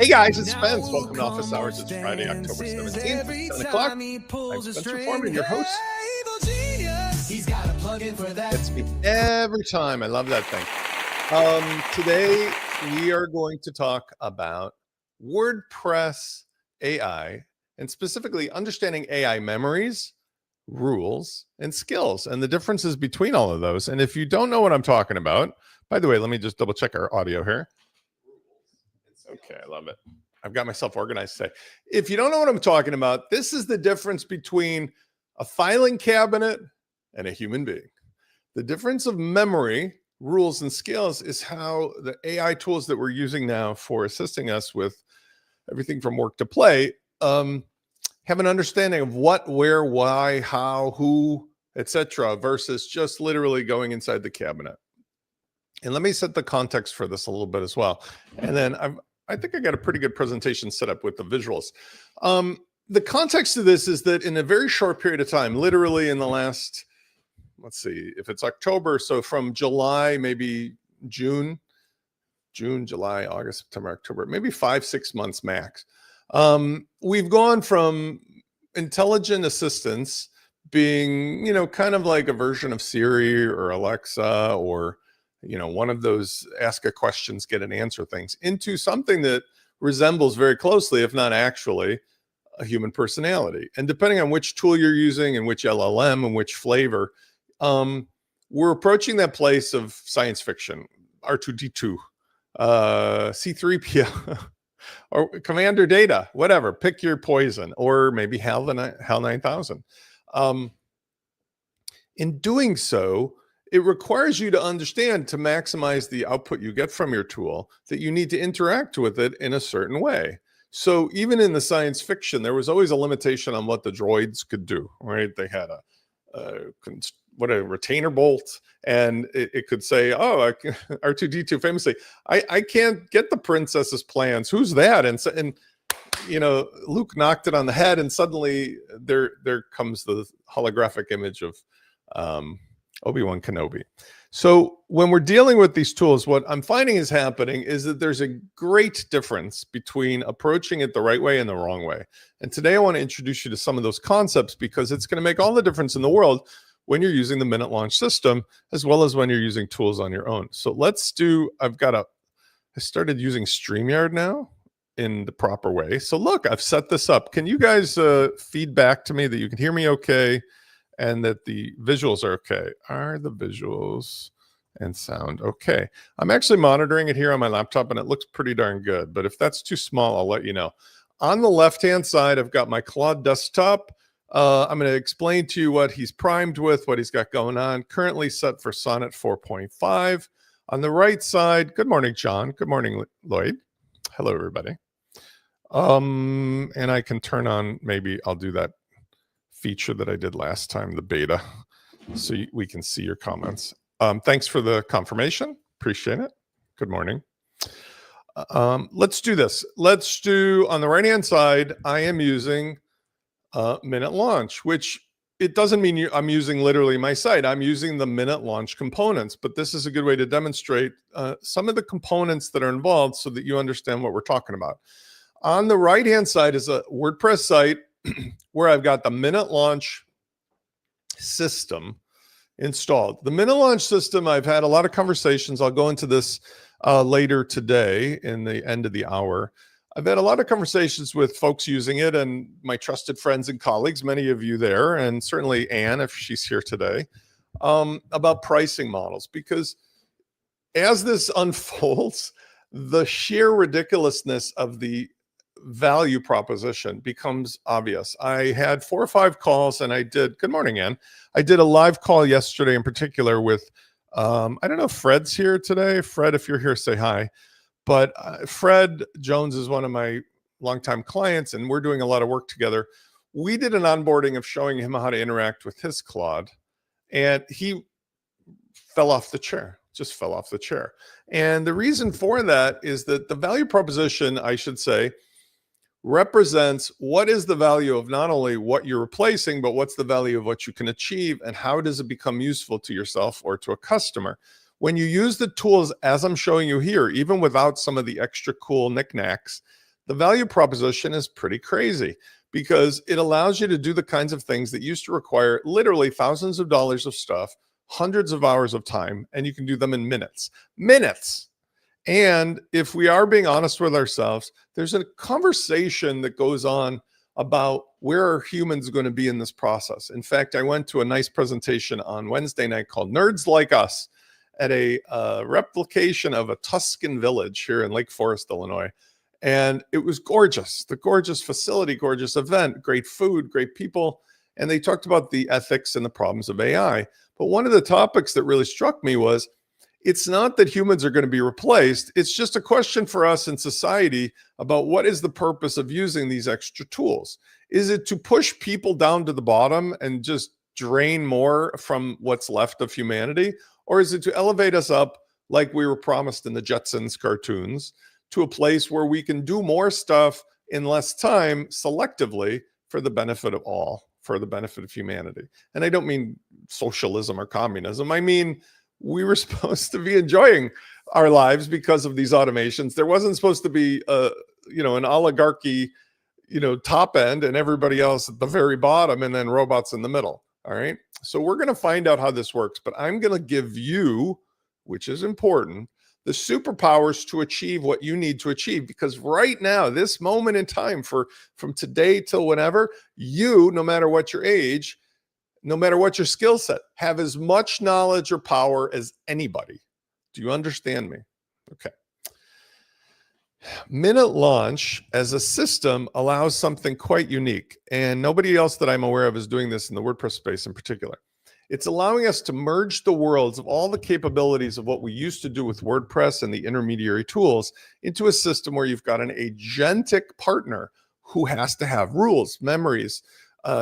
Hey guys, it's Spence. Welcome to Office Hours. It's Friday, October 17th. It's 10 o'clock. I'm Spencer Foreman, your host. It's me every time. I love that thing. Today, we are going to talk about WordPress AI, and specifically understanding AI memories, rules, and skills, and the differences between all of those. And if you don't know what I'm talking about, by the way, let me just double check our audio here. Okay, I love it. I've got myself organized today. If you don't know what I'm talking about, this is the difference between a filing cabinet and a human being. The difference of memory, rules, and skills is how the AI tools that we're using now for assisting us with everything from work to play have an understanding of what, where, why, how, who, etc., versus just literally going inside the cabinet. And let me set the context for this a little bit as well. And then I think I got a pretty good presentation set up with the visuals. The context of this is that in a very short period of time, literally in the last, let's see, if it's October, so from July, maybe June, July, August, September, October, maybe 5-6 months max. We've gone from intelligent assistants being, kind of like a version of Siri or Alexa or one of those ask a questions, get an answer things, into something that resembles very closely, if not actually, a human personality. And depending on which tool you're using and which LLM and which flavor, we're approaching that place of science fiction, R2D2, C3PO, or Commander Data, whatever, pick your poison, or maybe HAL 9000. In doing so, it requires you to understand, to maximize the output you get from your tool, that you need to interact with it in a certain way. So even in the science fiction, there was always a limitation on what the droids could do, right? They had a retainer bolt, and it could say, oh, R2D2 famously, I can't get the princess's plans. Who's that? And Luke knocked it on the head, and suddenly there comes the holographic image of Obi-Wan Kenobi. So when we're dealing with these tools, what I'm finding is happening is that there's a great difference between approaching it the right way and the wrong way. And today I want to introduce you to some of those concepts, because it's going to make all the difference in the world when you're using the minute launch system, as well as when you're using tools on your own. So I started using StreamYard now in the proper way. So look, I've set this up. Can you guys feed back to me that you can hear me okay? And that the visuals are okay. Are the visuals and sound okay? I'm actually monitoring it here on my laptop, and it looks pretty darn good. But if that's too small, I'll let you know. On the left-hand side, I've got my Claude desktop. I'm going to explain to you what he's primed with, what he's got going on. Currently set for Sonnet 4.5. On the right side, good morning, John. Good morning, Lloyd. Hello, everybody. And I can turn on, maybe I'll do that feature that I did last time, the beta, so we can see your comments. Thanks for the confirmation. Appreciate it. Good morning. Let's do this. Let's do, on the right-hand side, I am using Minute Launch, which it doesn't mean I'm using literally my site. I'm using the Minute Launch components, but this is a good way to demonstrate some of the components that are involved so that you understand what we're talking about. On the right-hand side is a WordPress site where I've got the Minute Launch system installed. The Minute Launch system, I've had a lot of conversations. I'll go into this later today in the end of the hour. I've had a lot of conversations with folks using it and my trusted friends and colleagues, many of you there, and certainly Anne, if she's here today, about pricing models. Because as this unfolds, the sheer ridiculousness of the value proposition becomes obvious. I had 4 or 5 calls, and good morning, Ann. I did a live call yesterday in particular with, I don't know if Fred's here today. Fred, if you're here, say hi. But Fred Jones is one of my longtime clients, and we're doing a lot of work together. We did an onboarding of showing him how to interact with his Claude, and he fell off the chair, just fell off the chair. And the reason for that is that the value proposition, I should say, represents what is the value of not only what you're replacing, but what's the value of what you can achieve, and how does it become useful to yourself or to a customer. When you use the tools as I'm showing you here, even without some of the extra cool knickknacks, The value proposition is pretty crazy because it allows you to do the kinds of things that used to require literally thousands of dollars of stuff, hundreds of hours of time, and you can do them in minutes. Minutes. And if we are being honest with ourselves, there's a conversation that goes on about where are humans going to be in this process. In fact, I went to a nice presentation on Wednesday night called Nerds Like Us at a replication of a Tuscan village here in Lake Forest, Illinois. And it was gorgeous, the gorgeous facility, gorgeous event, great food, great people. And they talked about the ethics and the problems of AI. But one of the topics that really struck me was, it's not that humans are going to be replaced. It's just a question for us in society about what is the purpose of using these extra tools. Is it to push people down to the bottom and just drain more from what's left of humanity? Or is it to elevate us up like we were promised in the Jetsons cartoons to a place where we can do more stuff in less time selectively for the benefit of all, for the benefit of humanity? And I don't mean socialism or communism. I mean, we were supposed to be enjoying our lives because of these automations. There wasn't supposed to be an oligarchy, top end and everybody else at the very bottom and then robots in the middle. All right. So we're going to find out how this works, but I'm going to give you, which is important, the superpowers to achieve what you need to achieve. Because right now, this moment in time, from today till whenever, you, no matter what your age, no matter what your skill set, have as much knowledge or power as anybody. Do you understand me? Okay. Minute Launch as a system allows something quite unique, and nobody else that I'm aware of is doing this in the WordPress space in particular. It's allowing us to merge the worlds of all the capabilities of what we used to do with WordPress and the intermediary tools into a system where you've got an agentic partner who has to have rules, memories,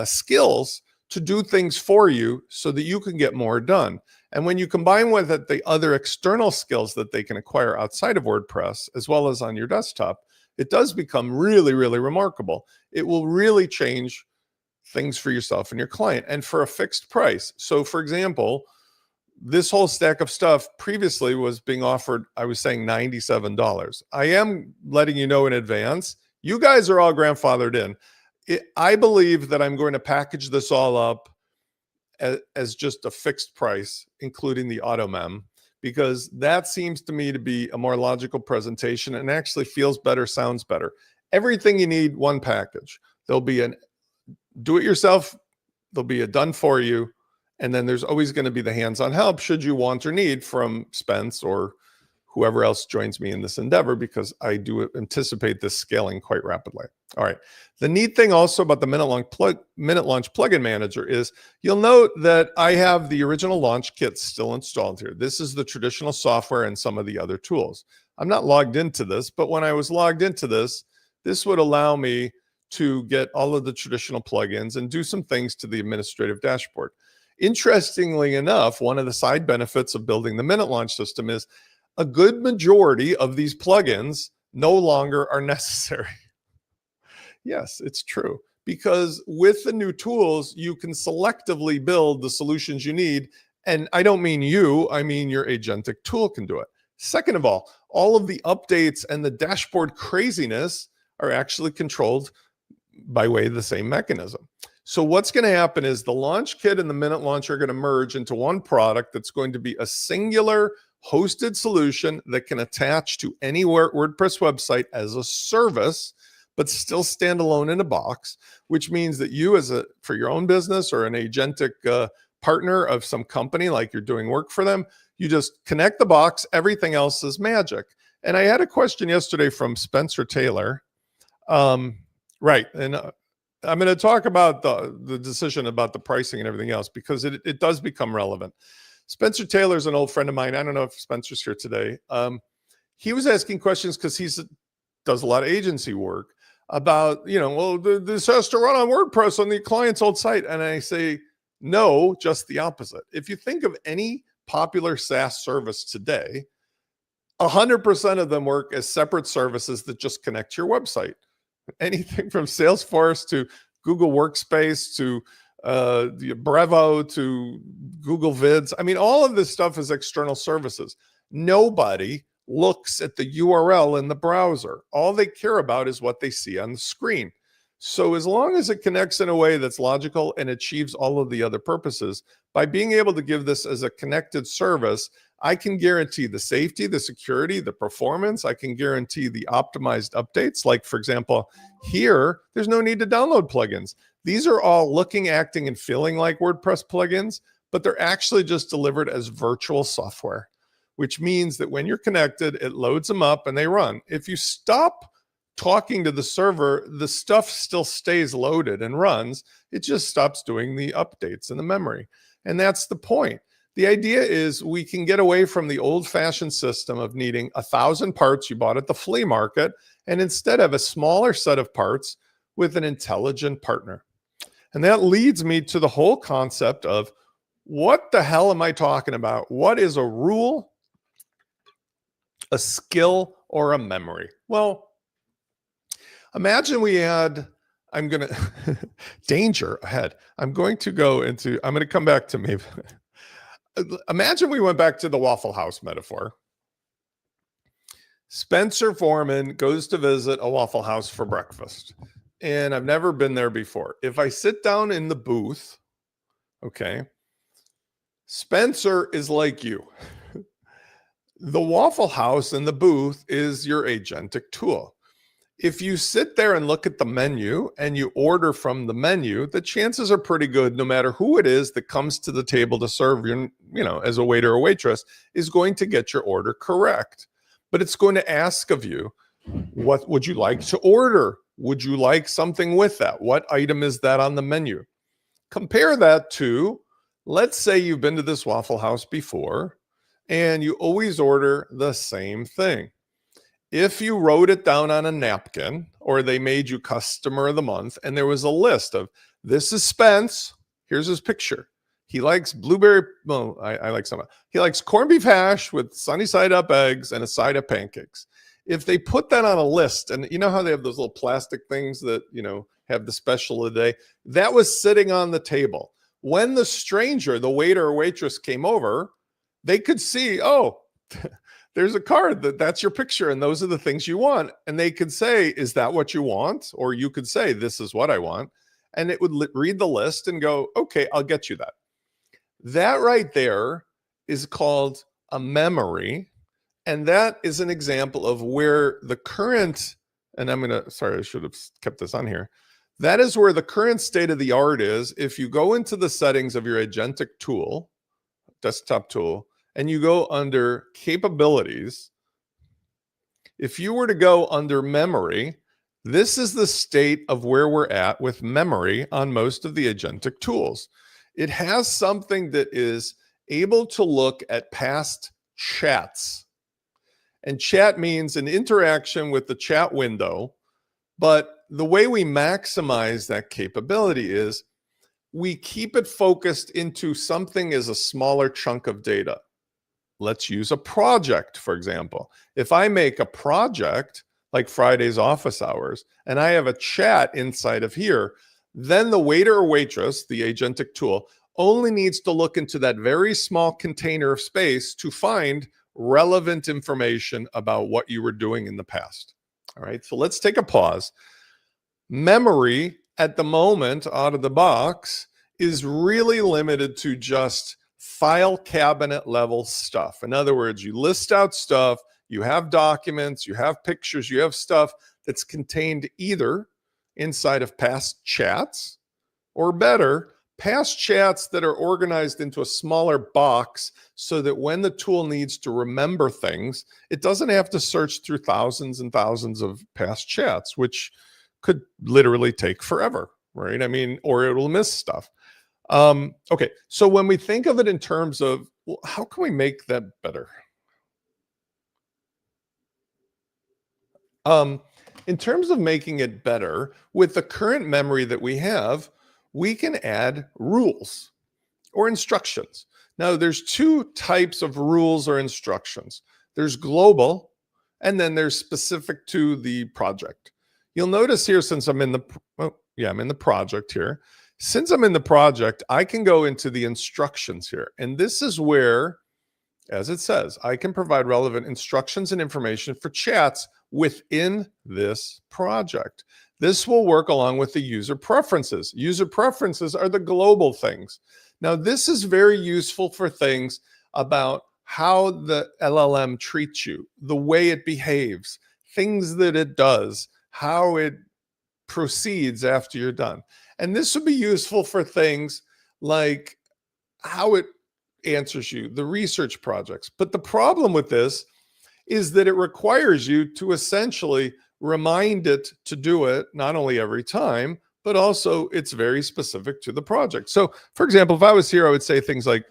skills to do things for you so that you can get more done. And when you combine with it the other external skills that they can acquire outside of WordPress, as well as on your desktop, it does become really, really remarkable. It will really change things for yourself and your client, and for a fixed price. So for example, this whole stack of stuff previously was being offered, I was saying $97. I am letting you know in advance, you guys are all grandfathered in. I believe that I'm going to package this all up as just a fixed price, including the AutoMem, because that seems to me to be a more logical presentation and actually feels better, sounds better. Everything you need, one package. There'll be an do-it-yourself, there'll be a done for you, and then there's always going to be the hands-on help should you want or need from Spence or whoever else joins me in this endeavor, because I do anticipate this scaling quite rapidly. All right. The neat thing also about the Minute Launch plugin manager is you'll note that I have the original launch kit still installed here. This is the traditional software and some of the other tools. I'm not logged into this, but when I was logged into this, this would allow me to get all of the traditional plugins and do some things to the administrative dashboard. Interestingly enough, one of the side benefits of building the Minute Launch system is a good majority of these plugins no longer are necessary. Yes, it's true. Because with the new tools, you can selectively build the solutions you need. And I don't mean you, I mean your agentic tool can do it. Second of all of the updates and the dashboard craziness are actually controlled by way of the same mechanism. So what's going to happen is the launch kit and the Minute Launch are going to merge into one product that's going to be a singular hosted solution that can attach to any WordPress website as a service, but still stand alone in a box, which means that you for your own business or an agentic partner of some company, like you're doing work for them, you just connect the box, everything else is magic. And I had a question yesterday from Spencer Taylor. Right. And I'm going to talk about the decision about the pricing and everything else, because it does become relevant. Spencer Taylor's an old friend of mine. I don't know if Spencer's here today. He was asking questions because he does a lot of agency work about, well, this has to run on WordPress on the client's old site. And I say, no, just the opposite. If you think of any popular SaaS service today, 100% of them work as separate services that just connect to your website. Anything from Salesforce to Google Workspace to the Brevo to Google Vids. I mean, all of this stuff is external services. Nobody looks at the URL in the browser. All they care about is what they see on the screen. So as long as it connects in a way that's logical and achieves all of the other purposes, by being able to give this as a connected service, I can guarantee the safety, the security, the performance. I can guarantee the optimized updates. Like, for example, here, there's no need to download plugins. These are all looking, acting, and feeling like WordPress plugins, but they're actually just delivered as virtual software, which means that when you're connected, it loads them up and they run. If you stop talking to the server, the stuff still stays loaded and runs. It just stops doing the updates in the memory. And that's the point. The idea is we can get away from the old-fashioned system of needing 1,000 parts you bought at the flea market and instead have a smaller set of parts with an intelligent partner. And that leads me to the whole concept of what the hell am I talking about? What is a rule, a skill, or a memory? Well, imagine we had, I'm going to, danger ahead. I'm going to come back to maybe, imagine we went back to the Waffle House metaphor. Spencer Foreman goes to visit a Waffle House for breakfast, and I've never been there before. If I sit down in the booth, okay, Spencer is like you. The Waffle House in the booth is your agentic tool. If you sit there and look at the menu and you order from the menu, the chances are pretty good, no matter who it is that comes to the table to serve you, as a waiter or waitress, is going to get your order correct. But it's going to ask of you, what would you like to order? Would you like something with that? What item is that on the menu? Compare that to, let's say you've been to this Waffle House before and you always order the same thing. If you wrote it down on a napkin or they made you customer of the month and there was a list of, this is Spence, here's his picture. He likes blueberry, well, I like some. He likes corned beef hash with sunny side up eggs and a side of pancakes. If they put that on a list, and you know how they have those little plastic things that, have the special of the day, that was sitting on the table. When the stranger, the waiter or waitress came over, they could see, oh, there's a card that's your picture and those are the things you want. And they could say, is that what you want? Or you could say, this is what I want. And it would read the list and go, okay, I'll get you that. That right there is called a memory. And that is an example of where the current, and sorry, I should have kept this on here. That is where the current state of the art is. If you go into the settings of your agentic tool, desktop tool, and you go under capabilities, if you were to go under memory, this is the state of where we're at with memory on most of the agentic tools. It has something that is able to look at past chats. And chat means an interaction with the chat window. But the way we maximize that capability is we keep it focused into something as a smaller chunk of data. Let's use a project, for example. If I make a project like Friday's office hours, and I have a chat inside of here, then the waiter or waitress, the agentic tool, only needs to look into that very small container of space to find relevant information about what you were doing in the past. All right, so let's take a pause. Memory at the moment out of the box is really limited to just file cabinet level stuff. In other words, you list out stuff, you have documents, you have pictures, you have stuff that's contained either inside of past chats or better, past chats that are organized into a smaller box so that when the tool needs to remember things, it doesn't have to search through thousands and thousands of past chats, which could literally take forever, right? I mean, or it'll miss stuff. Okay, so when we think of it in terms of, well, how can we make that better? In terms of making it better, with the current memory that we have, we can add rules or instructions. Now, there's two types of rules or instructions. There's global, and then there's specific to the project. You'll notice here, since I'm in the, I'm in the project here. Since I'm in the project, I can go into the instructions here. And this is where as it says, I can provide relevant instructions and information for chats within this project. This will work along with the user preferences. User preferences are the global things. Now, this is very useful for things about how the LLM treats you, the way it behaves, things that it does, how it proceeds after you're done. And this would be useful for things like how it answers you, the research projects. But the problem with this is that it requires you to essentially remind it to do it, not only every time, but also it's very specific to the project. So for example, if I was here, I would say things like,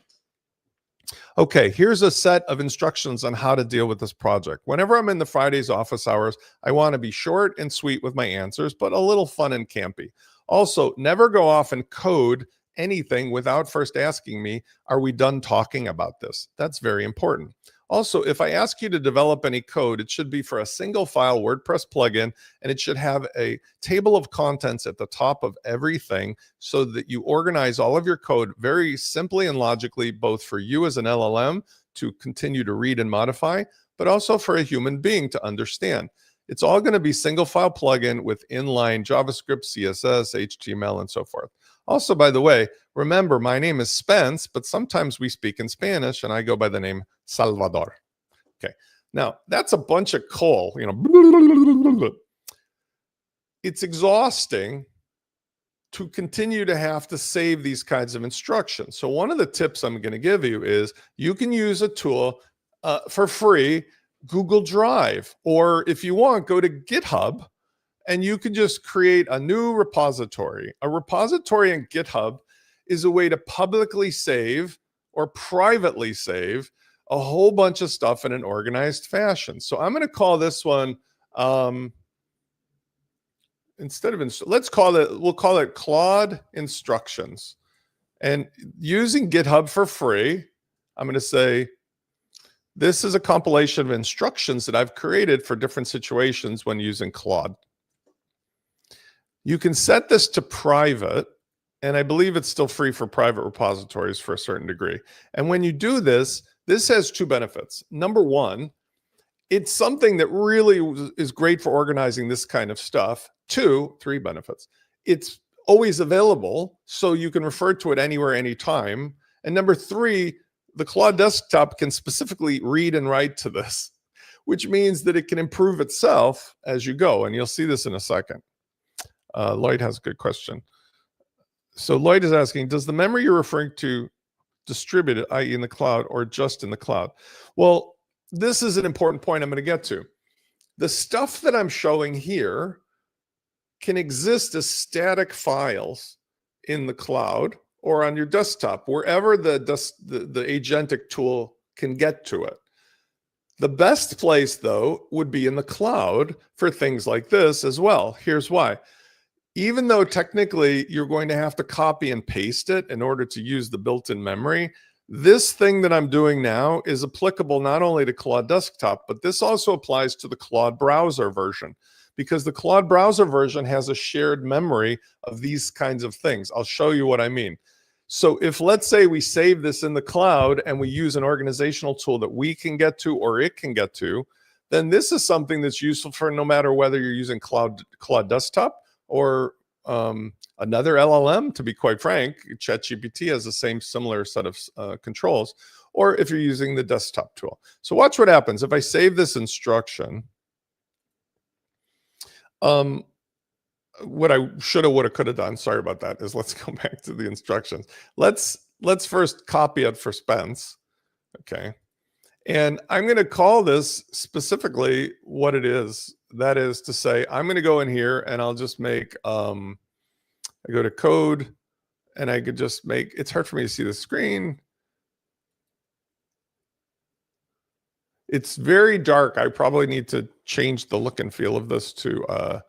okay, here's a set of instructions on how to deal with this project. Whenever I'm in the Fridays office hours, I want to be short and sweet with my answers, but a little fun and campy. Also, never go off and code anything without first asking me, are we done talking about this? That's very important. Also, if I ask you to develop any code, it should be for a single file WordPress plugin, and it should have a table of contents at the top of everything so that you organize all of your code very simply and logically, both for you as an LLM to continue to read and modify, but also for a human being to understand. It's all going to be single file plugin with inline JavaScript, CSS, HTML, and so forth. Also, by the way, remember, my name is Spence, but sometimes we speak in Spanish, and I go by the name Salvador. Okay, now that's a bunch of coal, you know. It's exhausting to continue to have to save these kinds of instructions. So one of the tips I'm going to give you is you can use a tool for free, Google Drive, or if you want, go to GitHub, and you can just create a new repository. A repository in GitHub is a way to publicly save or privately save a whole bunch of stuff in an organized fashion. So I'm going to call this one, let's call it, we'll call it Claude Instructions. And using GitHub for free, I'm going to say, this is a compilation of instructions that I've created for different situations when using Claude. You can set this to private, and I believe it's still free for private repositories for a certain degree. And when you do this, this has two benefits. Number one, it's something that really is great for organizing this kind of stuff. Three benefits. It's always available, so you can refer to it anywhere, anytime. And number three, the Claude desktop can specifically read and write to this, which means that it can improve itself as you go. And you'll see this in a second. Lloyd has a good question. So Lloyd is asking, does the memory you're referring to distribute it, i.e. in the cloud, or just in the cloud? Well, this is an important point I'm going to get to. The stuff that I'm showing here can exist as static files in the cloud or on your desktop, wherever the agentic tool can get to it. The best place, though, would be in the cloud for things like this as well. Here's why. Even though technically you're going to have to copy and paste it in order to use the built-in memory, this thing that I'm doing now is applicable not only to Claude Desktop, but this also applies to the Claude browser version, because the Claude browser version has a shared memory of these kinds of things. I'll show you what I mean. So if, let's say, we save this in the cloud and we use an organizational tool that we can get to or it can get to, then this is something that's useful for no matter whether you're using Claude Desktop or another LLM, to be quite frank. ChatGPT has the same similar set of controls, or if you're using the desktop tool. So watch what happens. If I save this instruction, what I should have, would have, could have done, sorry about that, is let's go back to the instructions. Let's first copy it for Spence, okay? And I'm going to call this specifically what it is. That is to say, I'm going to go in here and I'll just make, I go to code and I could just make, it's hard for me to see the screen. It's very dark. I probably need to change the look and feel of this to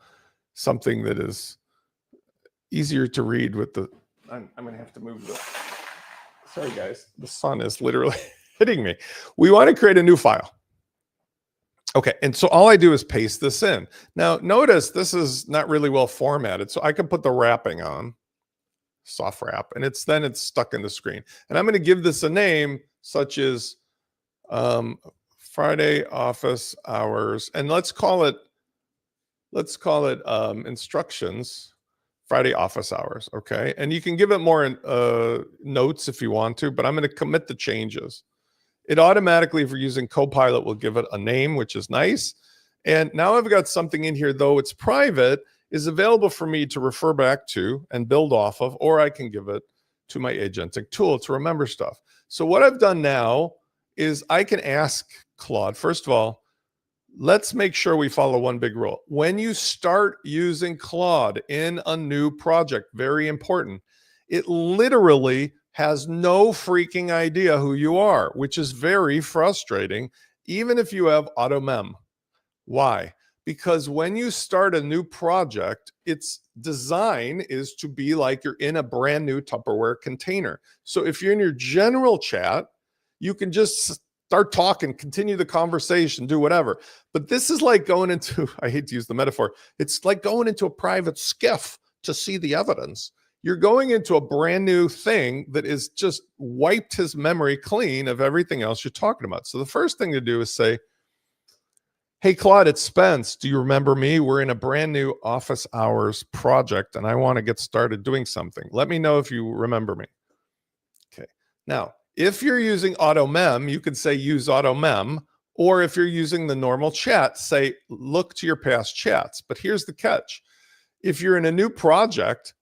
something that is easier to read with the, I'm going to have to move the, sorry guys, the sun is literally hitting me. We want to create a new file. Okay, and so all I do is paste this in. Now, notice this is not really well formatted, so I can put the wrapping on, soft wrap, and it's stuck in the screen. And I'm going to give this a name such as Um, Friday office hours, and let's call it instructions. Friday office hours, okay? And you can give it more notes if you want to, but I'm going to commit the changes. It automatically, if you're using Copilot, will give it a name, which is nice. And now I've got something in here, though it's private, is available for me to refer back to and build off of, or I can give it to my agentic tool to remember stuff. So what I've done now is I can ask Claude, first of all, let's make sure we follow one big rule. When you start using Claude in a new project, very important, it literally has no freaking idea who you are, which is very frustrating, even if you have AutoMem. Why? Because when you start a new project, its design is to be like you're in a brand new Tupperware container. So if you're in your general chat, you can just start talking, continue the conversation, do whatever. But this is like going into, I hate to use the metaphor, it's like going into a private skiff to see the evidence. You're going into a brand new thing that is just wiped his memory clean of everything else you're talking about. So the first thing to do is say, hey, Claude, it's Spence. Do you remember me? We're in a brand new office hours project, and I want to get started doing something. Let me know if you remember me. Okay. Now, if you're using AutoMem, you could say use AutoMem, or if you're using the normal chat, say look to your past chats. But here's the catch. If you're in a new project,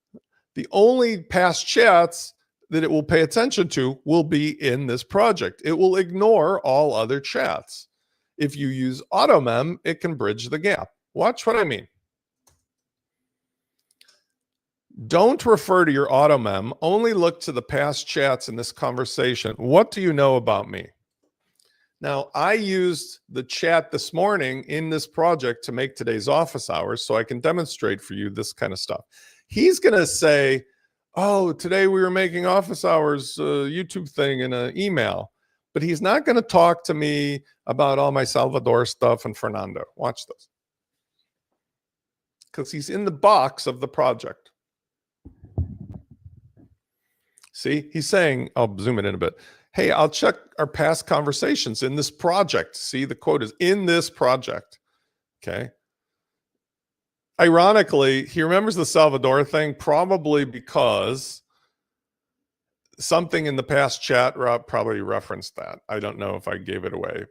the only past chats that it will pay attention to will be in this project. It will ignore all other chats. If you use AutoMem, it can bridge the gap. Watch what I mean. Don't refer to your AutoMem. Only look to the past chats in this conversation. What do you know about me? Now, I used the chat this morning in this project to make today's office hours so I can demonstrate for you this kind of stuff. He's going to say, oh, today we were making office hours YouTube thing in an email. But he's not going to talk to me about all my Salvador stuff and Fernando. Watch this. Because he's in the box of the project. See, he's saying, I'll zoom it in a bit. Hey, I'll check our past conversations in this project. See, the quote is in this project. Okay. Ironically, he remembers the Salvador thing probably because something in the past chat probably referenced that. I don't know if I gave it away,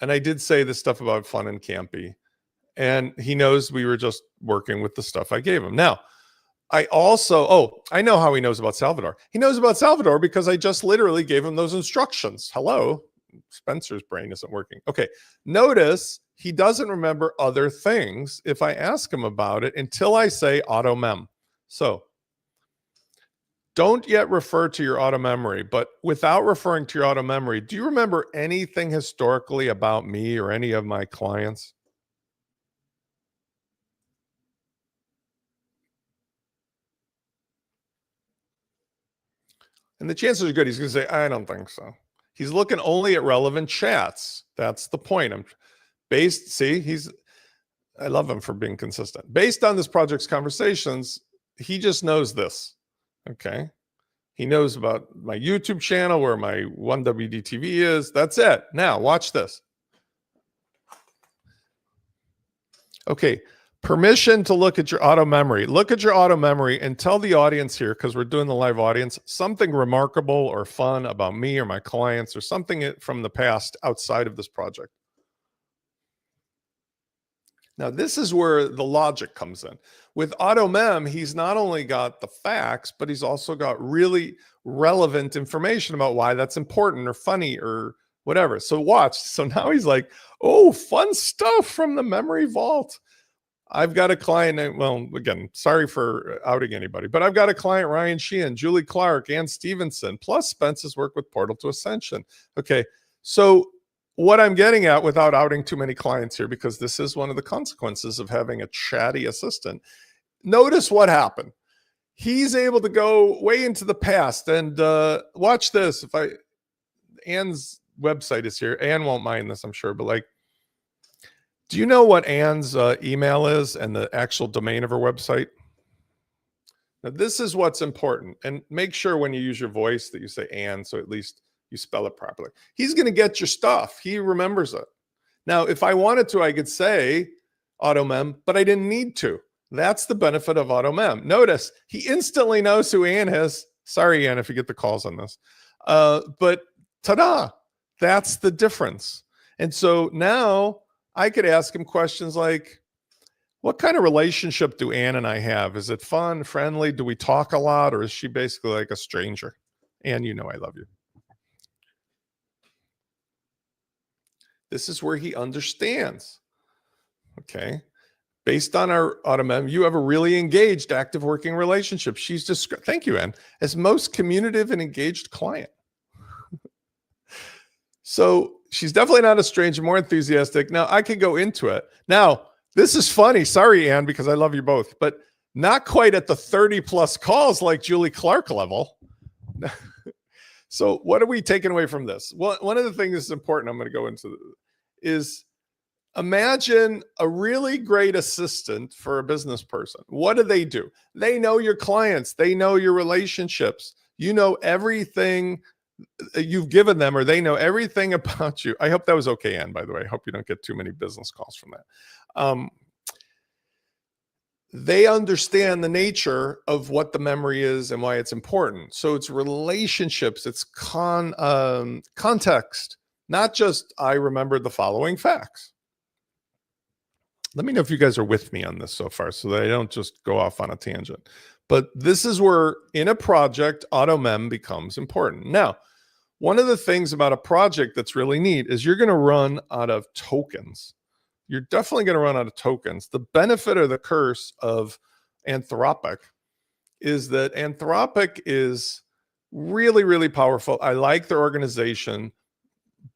and I did say this stuff about fun and campy, and he knows we were just working with the stuff I gave him. Now, I know how he knows about Salvador. He knows about Salvador because I just literally gave him those instructions. Hello, Spencer's brain isn't working. Okay, notice he doesn't remember other things if I ask him about it until I say AutoMem. So don't yet refer to your auto memory, but without referring to your auto memory, do you remember anything historically about me or any of my clients? And the chances are good he's going to say, I don't think so. He's looking only at relevant chats. That's the point. I love him for being consistent. Based on this project's conversations, he just knows this. Okay. He knows about my YouTube channel, where my 1WD TV is. That's it. Now, watch this. Okay, permission to look at your auto memory. Look at your auto memory and tell the audience here, because we're doing the live audience, something remarkable or fun about me or my clients or something from the past outside of this project. Now, this is where the logic comes in. With AutoMem, he's not only got the facts, but he's also got really relevant information about why that's important or funny or whatever. So watch. So now he's like, oh, fun stuff from the memory vault. I've got a client, well, again, sorry for outing anybody, but I've got a client, Ryan Sheehan, Julie Clark, Ann Stevenson, plus Spence's work with Portal to Ascension. Okay, so what I'm getting at, without outing too many clients here, because this is one of the consequences of having a chatty assistant, notice what happened. He's able to go way into the past and watch this. Ann's website is here. Ann won't mind this, I'm sure, but do you know what Ann's email is and the actual domain of her website? Now, this is what's important. And make sure when you use your voice that you say Ann, so at least you spell it properly. He's going to get your stuff. He remembers it. Now, if I wanted to, I could say AutoMem, but I didn't need to. That's the benefit of AutoMem. Notice he instantly knows who Ann is. Sorry, Ann, if you get the calls on this. But ta-da, that's the difference. And so now I could ask him questions like, what kind of relationship do Ann and I have? Is it fun, friendly? Do we talk a lot? Or is she basically like a stranger? Ann, you know I love you. This is where he understands. Okay. Based on our AutoMem, you have a really engaged, active working relationship. She's just, thank you, Ann, as most communicative and engaged client. So she's definitely not a stranger, more enthusiastic. Now I could go into it. Now, this is funny. Sorry, Ann, because I love you both, but not quite at the 30 plus calls like Julie Clark level. So what are we taking away from this? Well, one of the things that's important, I'm going to go into, is imagine a really great assistant for a business person. What do? They know your clients. They know your relationships. You know everything you've given them, or they know everything about you. I hope that was okay, Ann, by the way. I hope you don't get too many business calls from that. They understand the nature of what the memory is and why it's important. So it's relationships, it's context, not just I remembered the following facts. Let me know if you guys are with me on this so far so that I don't just go off on a tangent. But this is where in a project, AutoMem becomes important. Now, one of the things about a project that's really neat is you're going to run out of tokens. You're definitely going to run out of tokens. The benefit or the curse of Anthropic is that Anthropic is really, really powerful. I like their organization,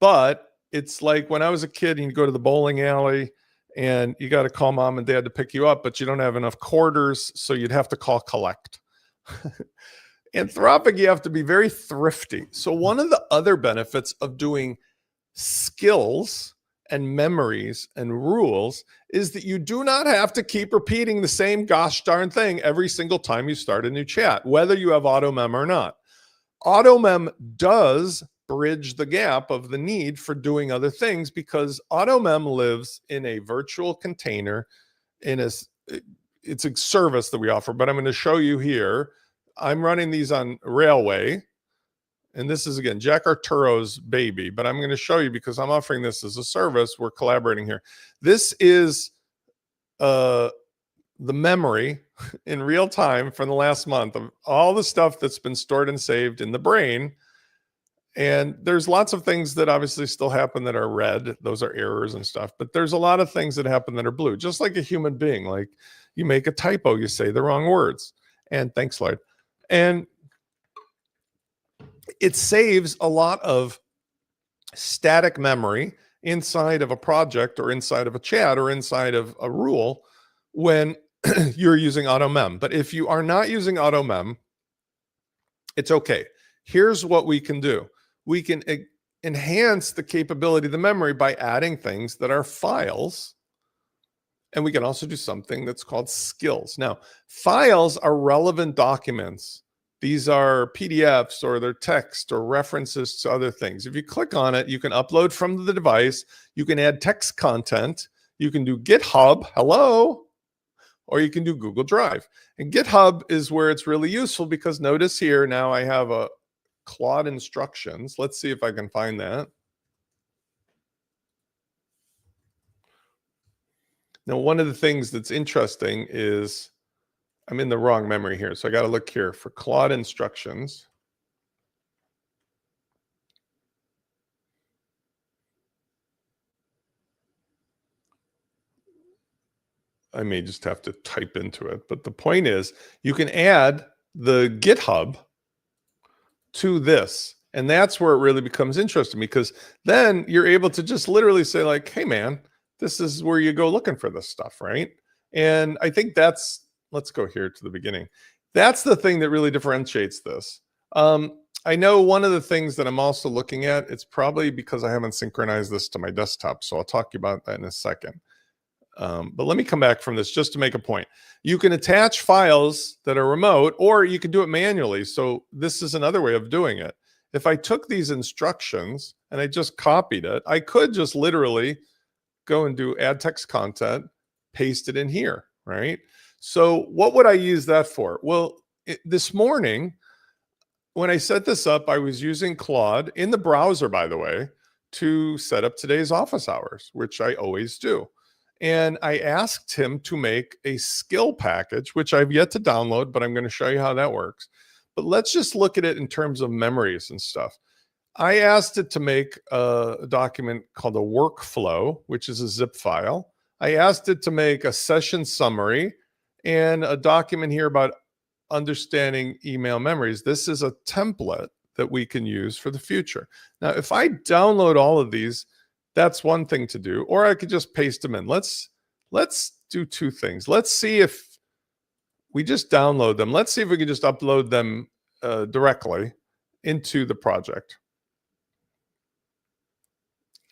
but it's like when I was a kid and you go to the bowling alley and you got to call mom and dad to pick you up, but you don't have enough quarters, so you'd have to call collect. Anthropic, you have to be very thrifty. So one of the other benefits of doing skills and memories and rules is that you do not have to keep repeating the same gosh darn thing every single time you start a new chat, whether you have AutoMem or not. AutoMem does bridge the gap of the need for doing other things because AutoMem lives in a virtual container. It's a service that we offer, but I'm going to show you here. I'm running these on Railway. And this is, again, Jack Arturo's baby, but I'm going to show you because I'm offering this as a service. We're collaborating here. This is the memory in real time from the last month of all the stuff that's been stored and saved in the brain. And there's lots of things that obviously still happen that are red. Those are errors and stuff. But there's a lot of things that happen that are blue, just like a human being. Like you make a typo, you say the wrong words. And thanks, Lloyd. And it saves a lot of static memory inside of a project or inside of a chat or inside of a rule when you're using AutoMem. But if you are not using AutoMem, it's okay. Here's what we can do. We can enhance the capability of the memory by adding things that are files. And we can also do something that's called skills. Now, files are relevant documents. These are PDFs or they're text or references to other things. If you click on it, you can upload from the device. You can add text content. You can do GitHub, hello, or you can do Google Drive. And GitHub is where it's really useful because notice here, now I have a Claude instructions. Let's see if I can find that. Now, one of the things that's interesting is I'm in the wrong memory here. So I got to look here for Claude instructions. I may just have to type into it. But the point is you can add the GitHub to this. And that's where it really becomes interesting because then you're able to just literally say like, hey, man, this is where you go looking for this stuff, right? And I think that's, let's go here to the beginning. That's the thing that really differentiates this. I know one of the things that I'm also looking at, it's probably because I haven't synchronized this to my desktop. So I'll talk to you about that in a second. But let me come back from this just to make a point. You can attach files that are remote, or you can do it manually. So this is another way of doing it. if I took these instructions and I just copied it, I could just literally go and do add text content, paste it in here, right? So what would I use that for? Well, this morning, when I set this up, I was using Claude in the browser, by the way, to set up today's office hours, which I always do. And I asked him to make a skill package, which I've yet to download, but I'm going to show you how that works. But let's just look at it in terms of memories and stuff. I asked it to make a document called a workflow, which is a zip file. I asked it to make a session summary and a document here about understanding email memories. This is a template that we can use for the future. Now, if I download all of these, that's one thing to do, or I could just paste them in. Let's do two things. Let's see if we just download them. Let's see if we can just upload them directly into the project.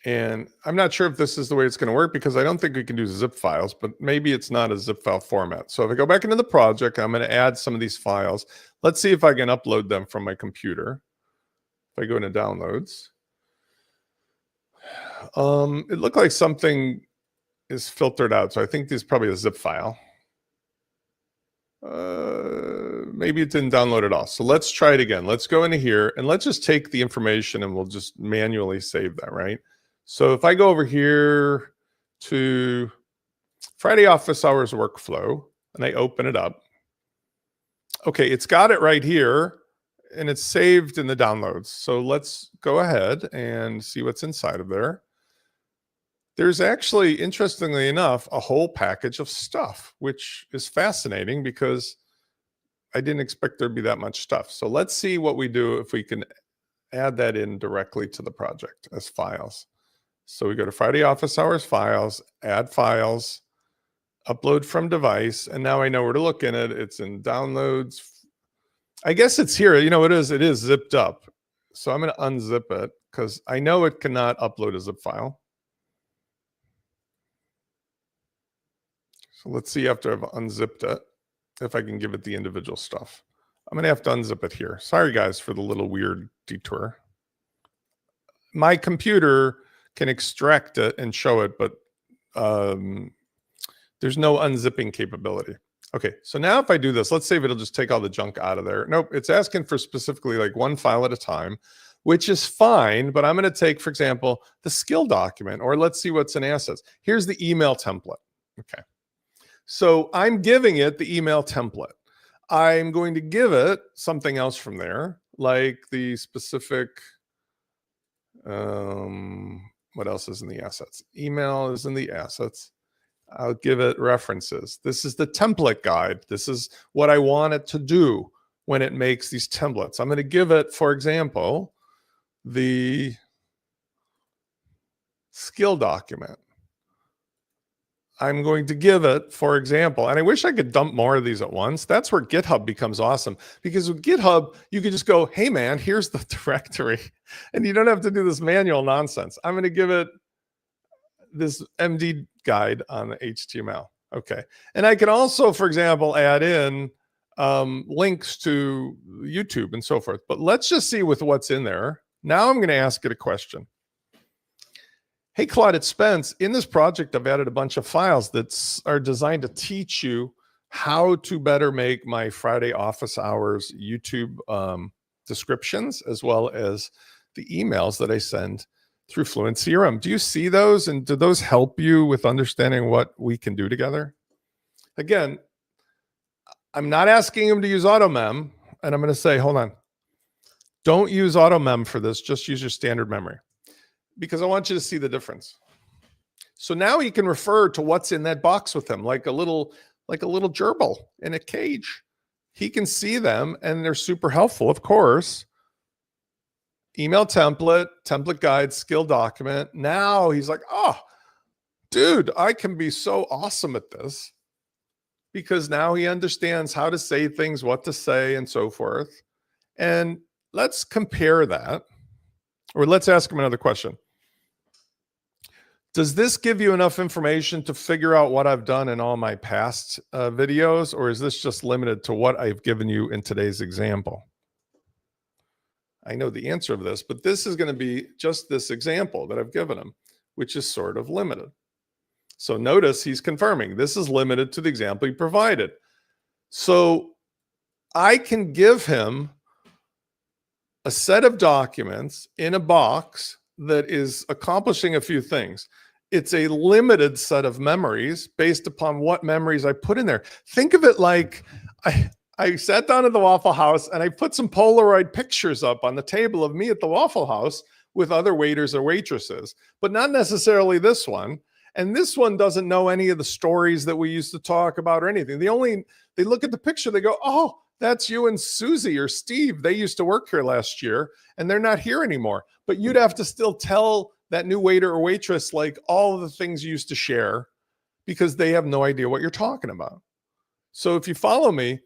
And I'm not sure if this is the way it's going to work because I don't think we can do zip files, but maybe it's not a zip file format. So if I go back into the project, I'm going to add some of these files. Let's see if I can upload them from my computer. If I go into downloads, it looked like something is filtered out. So I think this is probably a zip file. Maybe it didn't download at all. So let's try it again. Let's go into here and let's just take the information and we'll just manually save that, right? So if I go over here to Friday office hours workflow and I open it up, okay, it's got it right here and it's saved in the downloads. So let's go ahead and see what's inside of there. There's actually, interestingly enough, a whole package of stuff, which is fascinating because I didn't expect there'd be that much stuff. So let's see what we do if we can add that in directly to the project as files. So we go to Friday office hours files, add files, upload from device, and now I know where to look in it. It's in downloads. I guess it's here. You know, it is zipped up. So I'm going to unzip it because I know it cannot upload a zip file. So let's see after I've unzipped it, if I can give it the individual stuff. I'm going to have to unzip it here. Sorry, guys, for the little weird detour. My computer can extract it and show it, but there's no unzipping capability. Okay, so now if I do this, let's say if it'll just take all the junk out of there. Nope, it's asking for specifically like one file at a time, which is fine, but I'm going to take, for example, the skill document, or let's see what's in assets. Here's the email template. Okay. So I'm giving it the email template. I'm going to give it something else from there, like the specific, what else is in the assets? Email is in the assets. I'll give it references. This is the template guide. This is what I want it to do when it makes these templates. I'm going to give it, for example, the skill document. I'm going to give it, for example, and I wish I could dump more of these at once. That's where GitHub becomes awesome, because with GitHub, you can just go, hey, man, here's the directory. And you don't have to do this manual nonsense. I'm going to give it this MD guide on the HTML. Okay. And I can also, for example, add in links to YouTube and so forth. But let's just see with what's in there. Now I'm going to ask it a question. Hey, Claude, it's Spence. In this project, I've added a bunch of files that are designed to teach you how to better make my Friday office hours YouTube descriptions, as well as the emails that I send through Fluent CRM. Do you see those? And do those help you with understanding what we can do together? Again, I'm not asking him to use AutoMem, and I'm going to say, hold on. Don't use AutoMem for this. Just use your standard memory, because I want you to see the difference. So now he can refer to what's in that box with him, like a little gerbil in a cage. He can see them, and they're super helpful, of course. Email template, template guide, skill document. Now he's like, oh, dude, I can be so awesome at this, because now he understands how to say things, what to say, and so forth. And let's compare that, or let's ask him another question. Does this give you enough information to figure out what I've done in all my past videos, or is this just limited to what I've given you in today's example? I know the answer of this, but this is going to be just this example that I've given him, which is sort of limited. So notice he's confirming this is limited to the example he provided. So I can give him a set of documents in a box that is accomplishing a few things. It's a limited set of memories based upon what memories I put in there. Think of it like I sat down at the Waffle House and I put some Polaroid pictures up on the table of me at the Waffle House with other waiters or waitresses, but not necessarily this one. And this one doesn't know any of the stories that we used to talk about or anything. They look at the picture, they go, oh, that's you and Susie or Steve. They used to work here last year and they're not here anymore. But you'd have to still tell that new waiter or waitress like all of the things you used to share because they have no idea what you're talking about. So if you follow me,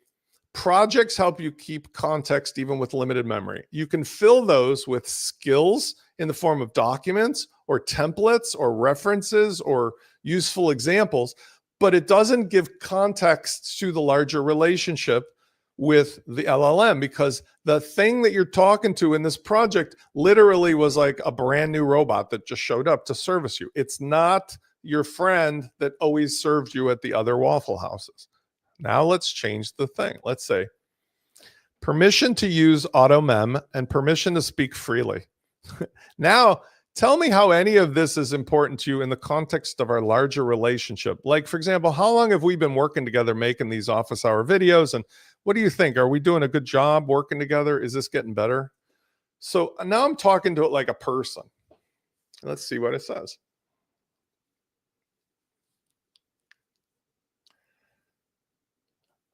projects help you keep context even with limited memory. You can fill those with skills in the form of documents or templates or references or useful examples, but it doesn't give context to the larger relationship with the LLM, because the thing that you're talking to in this project literally was like a brand new robot that just showed up to service you. It's not your friend that always served you at the other Waffle Houses. Now let's change the thing. Let's say permission to use AutoMem and permission to speak freely. Now, tell me how any of this is important to you in the context of our larger relationship. Like, for example, how long have we been working together making these office hour videos? And what do you think? Are we doing a good job working together? Is this getting better? So now I'm talking to it like a person. Let's see what it says.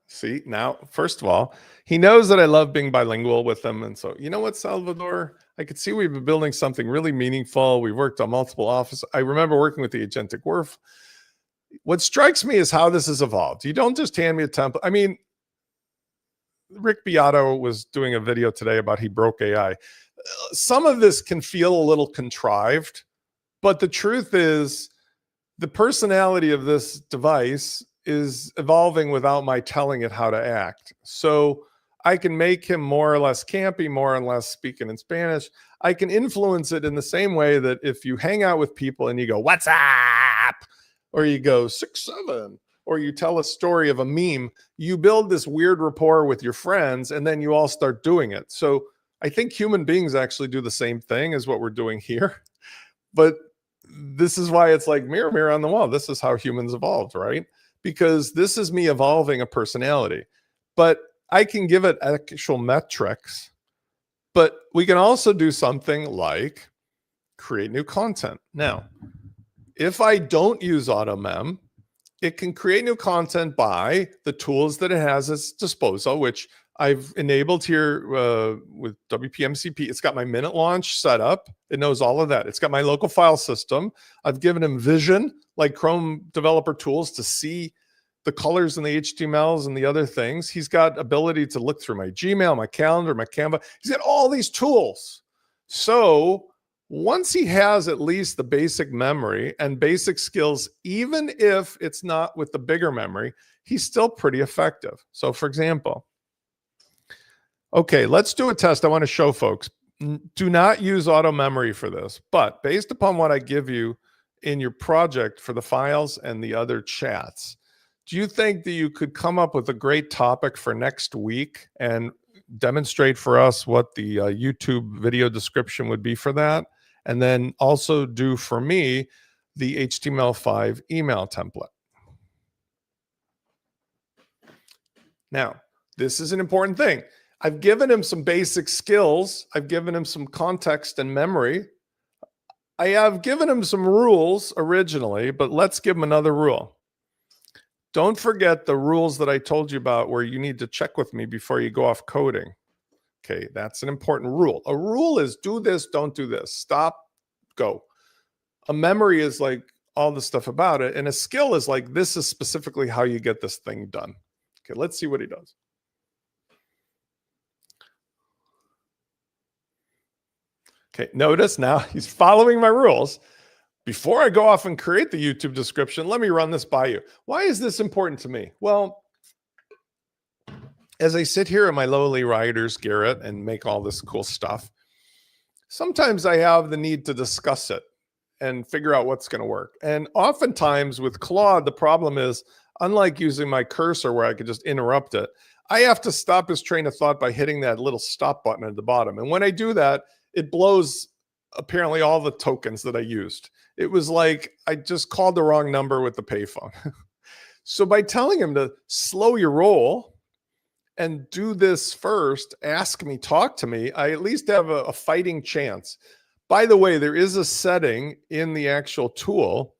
See, now, first of all, he knows that I love being bilingual with him. And so, you know what, Salvador? I could see we've been building something really meaningful. We've worked on multiple offices. I remember working with the agentic work. What strikes me is how this has evolved. You don't just hand me a template. I mean, Rick Beato was doing a video today about he broke AI. Some of this can feel a little contrived, but the truth is the personality of this device is evolving without my telling it how to act. So I can make him more or less campy, more or less speaking in Spanish. I can influence it in the same way that if you hang out with people and you go, "What's up?" or you go 6'7", or you tell a story of a meme, you build this weird rapport with your friends and then you all start doing it. So I think human beings actually do the same thing as what we're doing here. But this is why it's like mirror, mirror on the wall. This is how humans evolved, right? Because this is me evolving a personality. But I can give it actual metrics, but we can also do something like create new content. Now, if I don't use AutoMem, it can create new content by the tools that it has at its disposal, which I've enabled here with WPMCP. It's got my minute launch set up. It knows all of that. It's got my local file system. I've given him vision, like Chrome developer tools, to see the colors and the HTMLs and the other things. He's got ability to look through my Gmail, my calendar, my Canva. He's got all these tools. So once he has at least the basic memory and basic skills, even if it's not with the bigger memory, he's still pretty effective. So for example, okay, let's do a test. I want to show folks. Do not use auto memory for this, but based upon what I give you in your project for the files and the other chats, do you think that you could come up with a great topic for next week and demonstrate for us what the YouTube video description would be for that? And then also do for me the HTML5 email template. Now, this is an important thing. I've given him some basic skills. I've given him some context and memory. I have given him some rules originally, but let's give him another rule. Don't forget the rules that I told you about where you need to check with me before you go off coding. Okay, that's an important rule. A rule is do this, don't do this. Stop, go. A memory is like all the stuff about it. And a skill is like, this is specifically how you get this thing done. Okay, let's see what he does. Okay, notice now he's following my rules. Before I go off and create the YouTube description, let me run this by you. Why is this important to me? Well, as I sit here in my lowly riders garret and make all this cool stuff, sometimes I have the need to discuss it and figure out what's going to work. And oftentimes with Claude, the problem is, unlike using my cursor where I could just interrupt it, I have to stop his train of thought by hitting that little stop button at the bottom. And when I do that, it blows apparently all the tokens that I used. It was like I just called the wrong number with the payphone. So by telling him to slow your roll and do this first, ask me, talk to me, I at least have a fighting chance. By the way, there is a setting in the actual tool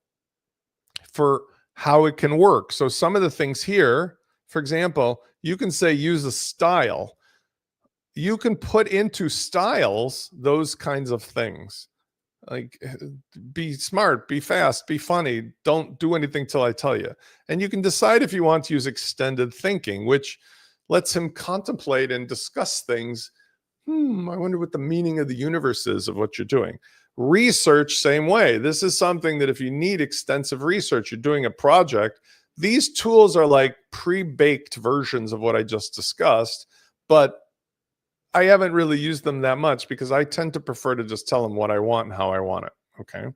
for how it can work. So some of the things here, for example, you can say use a style. You can put into styles those kinds of things. Like be smart, be fast, be funny. Don't do anything till I tell you. And you can decide if you want to use extended thinking, which lets him contemplate and discuss things. I wonder what the meaning of the universe is of what you're doing. Research, same way. This is something that if you need extensive research, you're doing a project, these tools are like pre-baked versions of what I just discussed, but I haven't really used them that much because I tend to prefer to just tell them what I want and how I want it. Okay.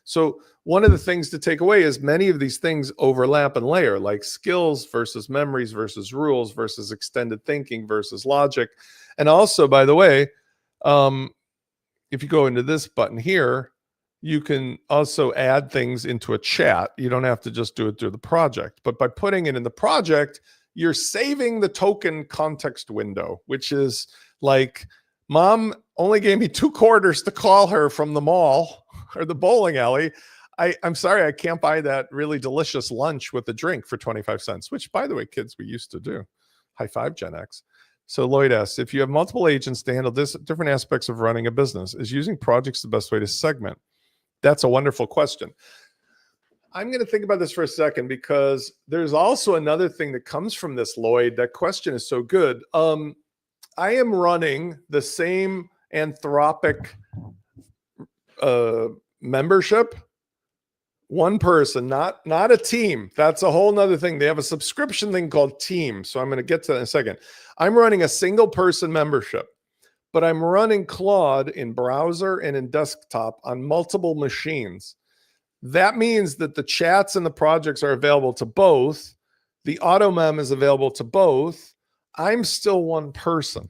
So one of the things to take away is many of these things overlap and layer, like skills versus memories versus rules versus extended thinking versus logic. And also, by the way, if you go into this button here, you can also add things into a chat. You don't have to just do it through the project, but by putting it in the project, you're saving the token context window, which is like, mom only gave me 2 quarters to call her from the mall or the bowling alley. I'm sorry, I can't buy that really delicious lunch with a drink for 25 cents, which, by the way, kids, we used to do. High five, Gen X. So Lloyd asks, if you have multiple agents to handle different aspects of running a business, is using projects the best way to segment? That's a wonderful question. I'm going to think about this for a second because there's also another thing that comes from this, Lloyd. That question is so good. I am running the same Anthropic membership. One person, not a team. That's a whole nother thing. They have a subscription thing called Team. So I'm going to get to that in a second. I'm running a single person membership, but I'm running Claude in browser and in desktop on multiple machines. That means that the chats and the projects are available to both. The AutoMem is available to both. I'm still one person.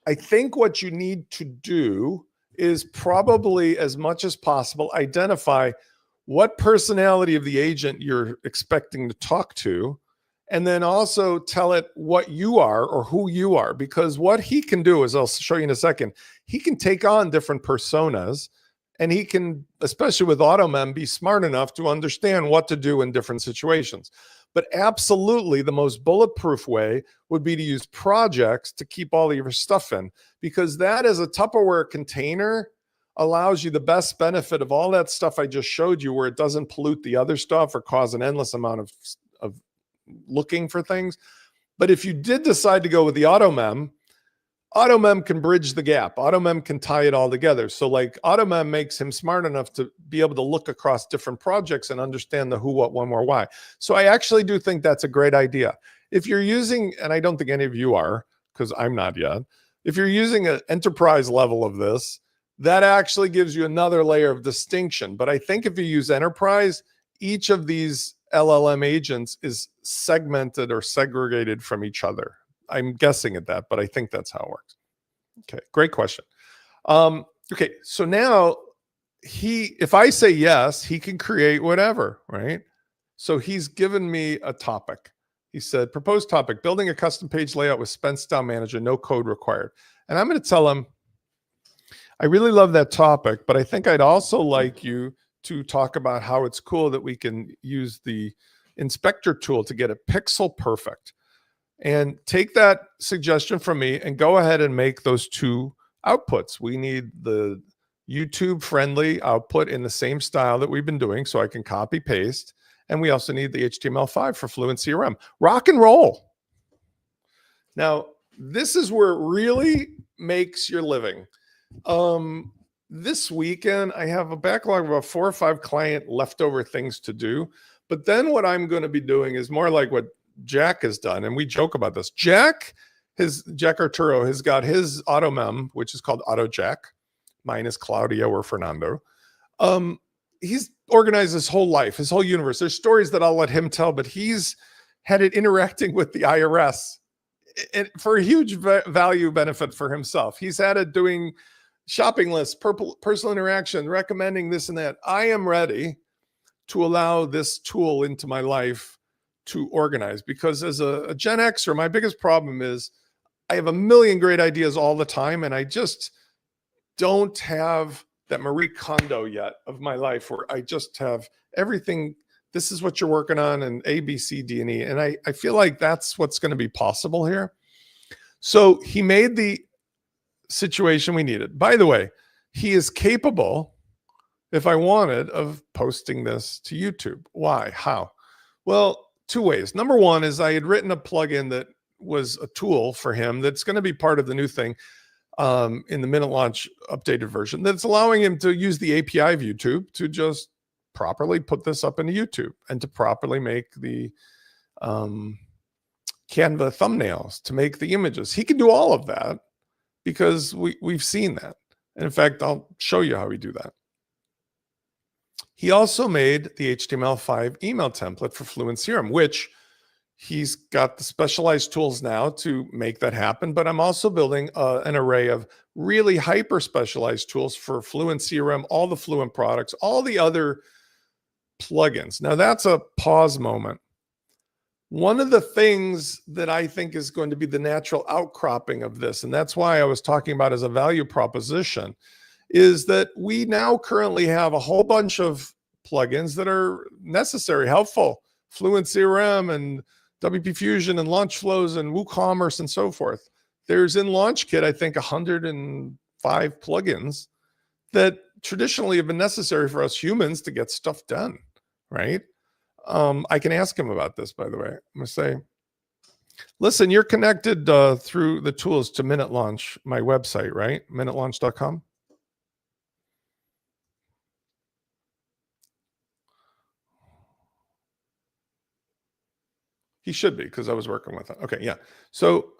I think what you need to do is probably, as much as possible, identify what personality of the agent you're expecting to talk to, and then also tell it what you are or who you are, because what he can do is, I'll show you in a second, he can take on different personas, and he can, especially with AutoMem, be smart enough to understand what to do in different situations. But absolutely, the most bulletproof way would be to use projects to keep all of your stuff in, because that as a Tupperware container allows you the best benefit of all that stuff I just showed you, where it doesn't pollute the other stuff or cause an endless amount of looking for things. But if you did decide to go with the AutoMem, AutoMem can bridge the gap. AutoMem can tie it all together. So like AutoMem makes him smart enough to be able to look across different projects and understand the who, what, when, where, why. So I actually do think that's a great idea. If you're using, and I don't think any of you are, because I'm not yet, if you're using an enterprise level of this, that actually gives you another layer of distinction. But I think if you use enterprise, each of these LLM agents is segmented or segregated from each other. I'm guessing at that, but I think that's how it works. Okay, great question. Okay, so now if I say yes, he can create whatever, right? So he's given me a topic. He said, proposed topic, building a custom page layout with Spence Style Manager, no code required. And I'm going to tell him, I really love that topic, but I think I'd also like you to talk about how it's cool that we can use the inspector tool to get it pixel perfect. And take that suggestion from me and go ahead and make those 2 outputs. We need the YouTube friendly output in the same style that we've been doing, so I can copy paste. And we also need the HTML5 for Fluent CRM. Rock and roll. Now, this is where it really makes your living. This weekend, I have a backlog of about 4 or 5 client leftover things to do. But then what I'm going to be doing is more like what Jack has done, and we joke about this. Jack Arturo has got his AutoMem, which is called AutoJack. Mine is Claudia or Fernando. He's organized his whole life, his whole universe. There's stories that I'll let him tell, but he's had it interacting with the IRS for a huge value benefit for himself. He's had it doing shopping lists, personal interaction, recommending this and that. I am ready to allow this tool into my life to organize, because as a Gen Xer, my biggest problem is I have a million great ideas all the time, and I just don't have that Marie Kondo yet of my life where I just have everything. This is what you're working on, and A, B, C, D, and E. And I feel like that's what's going to be possible here. So he made the situation we needed. By the way, he is capable, if I wanted, of posting this to YouTube. Why? How? Well, two ways. Number one is I had written a plugin that was a tool for him that's going to be part of the new thing in the minute launch updated version, that's allowing him to use the API of YouTube to just properly put this up into YouTube and to properly make the Canva thumbnails, to make the images. He can do all of that because we've seen that. And in fact, I'll show you how we do that. He also made the HTML5 email template for Fluent CRM, which he's got the specialized tools now to make that happen. But I'm also building an array of really hyper specialized tools for Fluent CRM, all the Fluent products, all the other plugins. Now that's a pause moment. One of the things that I think is going to be the natural outcropping of this, and that's why I was talking about as a value proposition, is that we now currently have a whole bunch of plugins that are necessary, helpful, Fluent CRM and WP Fusion and Launch Flows and WooCommerce and so forth. There's in LaunchKit, I think, 105 plugins that traditionally have been necessary for us humans to get stuff done, right? I can ask him about this, by the way. I'm going to say, listen, you're connected through the tools to Minute Launch, my website, right? MinuteLaunch.com. He should be, because I was working with it. Okay, yeah. So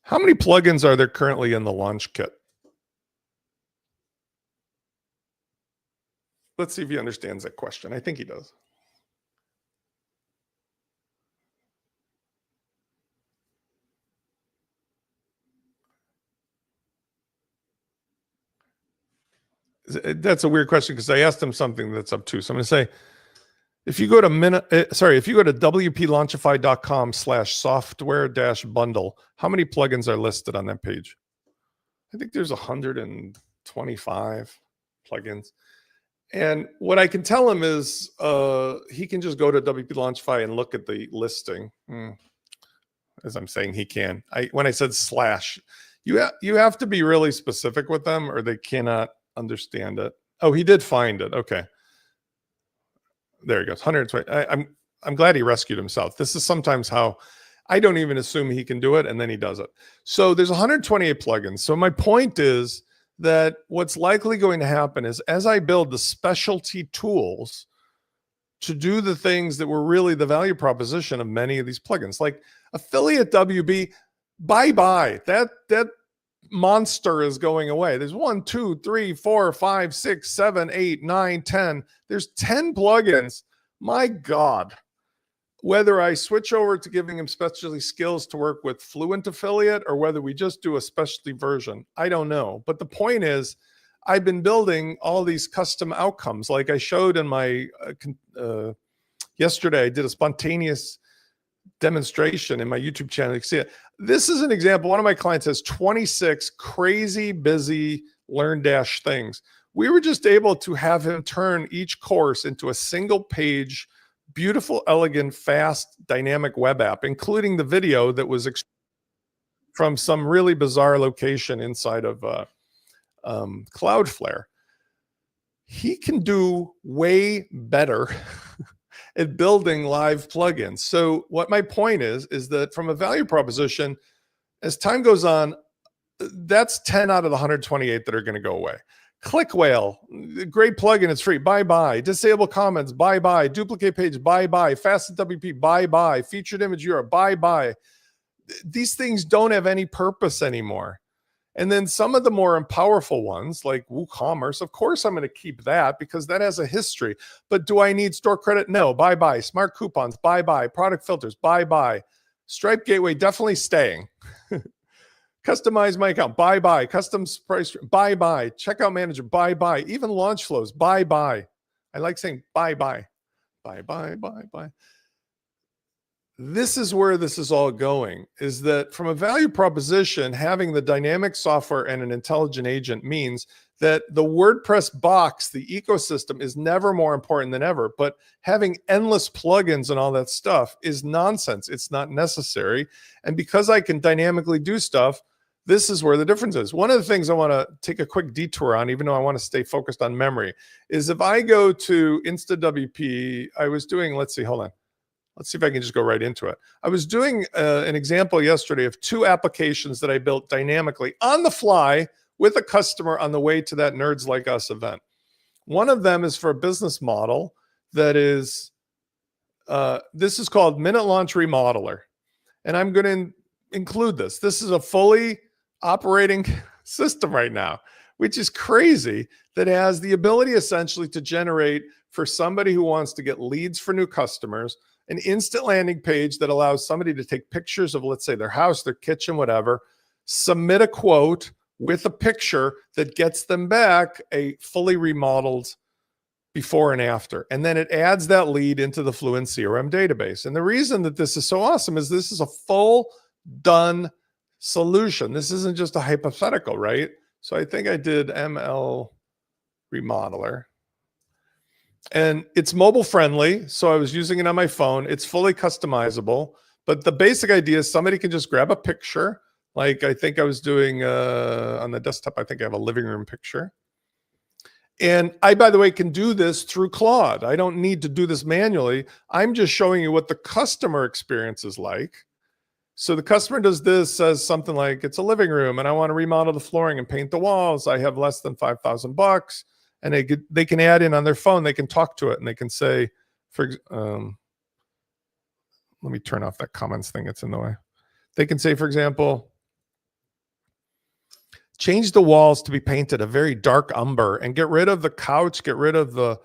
how many plugins are there currently in the launch kit? Let's see if he understands that question. I think he does. That's a weird question, because I asked him something that's up too. So I'm going to say, if you go to wplaunchify.com/software-bundle, how many plugins are listed on that page? I think there's 125 plugins. And what I can tell him is he can just go to WP Launchify and look at the listing. As I'm saying, he can. When I said slash, you have to be really specific with them or they cannot understand it. Oh, he did find it. Okay. There he goes. 120. I'm glad he rescued himself. This is sometimes how I don't even assume he can do it, and then he does it. So there's 128 plugins. So my point is that what's likely going to happen is, as I build the specialty tools to do the things that were really the value proposition of many of these plugins, like Affiliate WB, bye-bye. That monster is going away. There's 1, 2, 3, 4, 5, 6, 7, 8, 9, 10. There's 10 plugins. My God. Whether I switch over to giving him specialty skills to work with Fluent Affiliate or whether we just do a specialty version, I don't know. But the point is, I've been building all these custom outcomes. Like I showed in my, yesterday, I did a spontaneous demonstration in my YouTube channel. You can see it. This is an example. One of my clients has 26 crazy busy Learn Dash things. We were just able to have him turn each course into a single page, beautiful, elegant, fast, dynamic web app, including the video that was from some really bizarre location inside of Cloudflare. He can do way better at building live plugins. So what my point is that from a value proposition, as time goes on, that's 10 out of the 128 that are going to go away. Click Whale, great plugin. It's free. Bye-bye. Disable comments. Bye-bye. Duplicate page. Bye-bye. Fastest WP. Bye-bye. Featured image URL. Bye-bye. These things don't have any purpose anymore. And then some of the more powerful ones like WooCommerce, of course, I'm going to keep that because that has a history. But do I need store credit? No. Bye-bye. Smart coupons. Bye-bye. Product filters. Bye-bye. Stripe Gateway, definitely staying. Customize my account. Bye-bye. Custom price. Bye-bye. Checkout manager. Bye-bye. Even launch flows. Bye-bye. I like saying bye-bye. Bye-bye. Bye-bye. This is where this is all going, is that from a value proposition, having the dynamic software and an intelligent agent means that the WordPress box, the ecosystem, is never more important than ever. But having endless plugins and all that stuff is nonsense. It's not necessary. And because I can dynamically do stuff, this is where the difference is. One of the things I want to take a quick detour on, even though I want to stay focused on memory, is if I go to InstaWP, I was doing, let's see, hold on. Let's see if I can just go right into it. I was doing an example yesterday of 2 applications that I built dynamically on the fly with a customer on the way to that Nerds Like Us event. One of them is for a business model that is, this is called Minute Launch Remodeler. And I'm going to include this. This is a fully operating system right now, which is crazy, that has the ability essentially to generate for somebody who wants to get leads for new customers, an instant landing page that allows somebody to take pictures of, let's say, their house, their kitchen, whatever, submit a quote with a picture that gets them back a fully remodeled before and after. And then it adds that lead into the Fluent CRM database. And the reason that this is so awesome is this is a full done solution. This isn't just a hypothetical, right? So I think I did ML Remodeler. And it's mobile friendly. So I was using it on my phone. It's fully customizable. But the basic idea is somebody can just grab a picture. Like I think I was doing on the desktop, I think I have a living room picture. And I, by the way, can do this through Claude. I don't need to do this manually. I'm just showing you what the customer experience is like. So the customer does this, says something like, it's a living room and I want to remodel the flooring and paint the walls. I have less than $5,000. And they can add in on their phone. They can talk to it and they can say, let me turn off that comments thing. It's in the way. They can say, for example, change the walls to be painted a very dark umber and get rid of the couch, get rid of the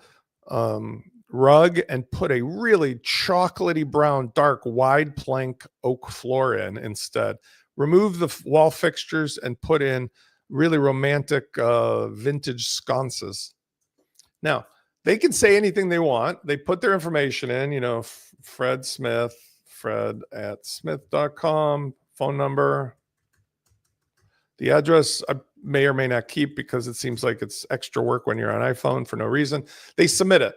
rug and put a really chocolatey brown, dark, wide plank oak floor in instead. Remove the wall fixtures and put in really romantic vintage sconces. Now, they can say anything they want. They put their information in, you know, Fred Smith, fred@smith.com, phone number. The address I may or may not keep because it seems like it's extra work when you're on iPhone for no reason. They submit it.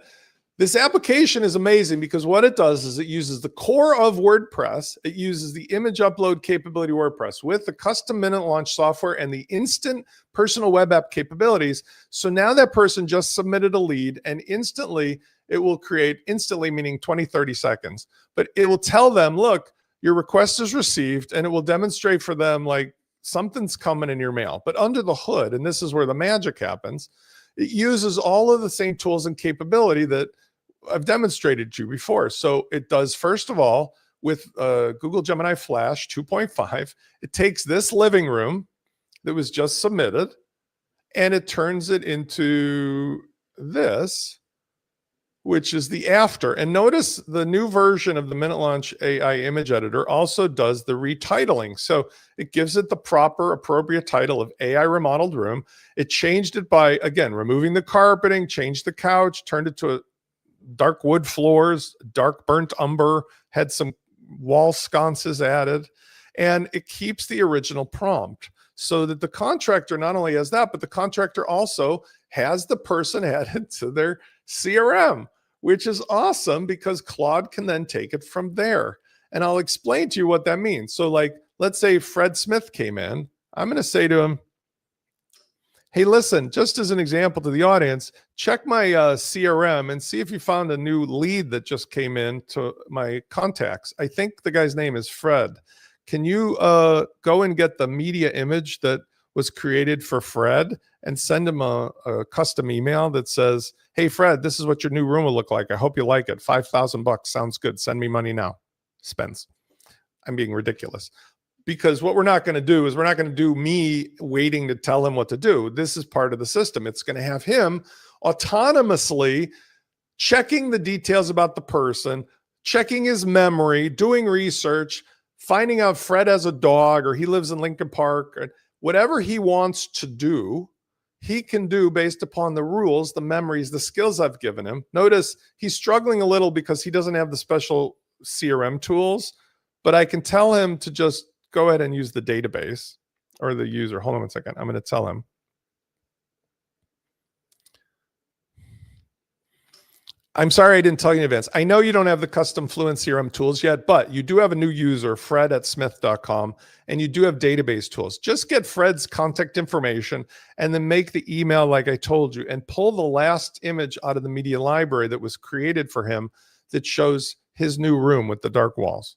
This application is amazing because what it does is it uses the core of WordPress. It uses the image upload capability of WordPress with the custom minute launch software and the instant personal web app capabilities. So now that person just submitted a lead and instantly it will create, instantly meaning 20, 30 seconds, but it will tell them, look, your request is received, and it will demonstrate for them like something's coming in your mail. But under the hood, and this is where the magic happens, it uses all of the same tools and capability that I've demonstrated to you before. So it does, first of all, with Google Gemini Flash 2.5, it takes this living room that was just submitted and it turns it into this, which is the after. And notice the new version of the Minute Launch AI image editor also does the retitling. So it gives it the proper appropriate title of AI Remodeled Room. It changed it by, again, removing the carpeting, changed the couch, turned it to a dark wood floors, dark burnt umber, had some wall sconces added, and it keeps the original prompt so that the contractor not only has that, but the contractor also has the person added to their CRM, which is awesome because Claude can then take it from there. And I'll explain to you what that means. So like, let's say Fred Smith came in. I'm going to say to him, hey, listen, just as an example to the audience, check my CRM and see if you found a new lead that just came in to my contacts. I think the guy's name is Fred. Can you go and get the media image that was created for Fred and send him a custom email that says, hey, Fred, this is what your new room will look like. I hope you like it. $5,000 sounds good. Send me money now. Spends. I'm being ridiculous. Because what we're not going to do is we're not going to do me waiting to tell him what to do. This is part of the system. It's going to have him autonomously checking the details about the person, checking his memory, doing research, finding out Fred has a dog or he lives in Lincoln Park, or whatever he wants to do, he can do based upon the rules, the memories, the skills I've given him. Notice he's struggling a little because he doesn't have the special CRM tools, but I can tell him to just go ahead and use the database or the user. Hold on one second. I'm going to tell him. I'm sorry I didn't tell you in advance. I know you don't have the custom Fluent CRM tools yet, but you do have a new user, Fred@smith.com, and you do have database tools. Just get Fred's contact information and then make the email like I told you and pull the last image out of the media library that was created for him that shows his new room with the dark walls.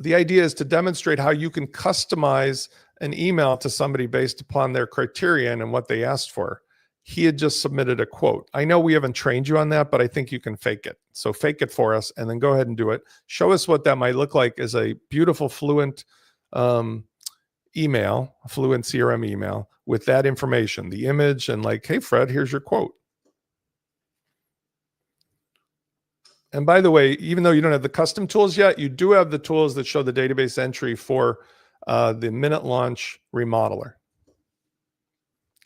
The idea is to demonstrate how you can customize an email to somebody based upon their criterion and what they asked for. He had just submitted a quote. I know we haven't trained you on that, but I think you can fake it. So fake it for us and then go ahead and do it. Show us what that might look like as a beautiful Fluent email, a Fluent CRM email with that information, the image and like, hey, Fred, here's your quote. And by the way, even though you don't have the custom tools yet, you do have the tools that show the database entry for the minute launch remodeler.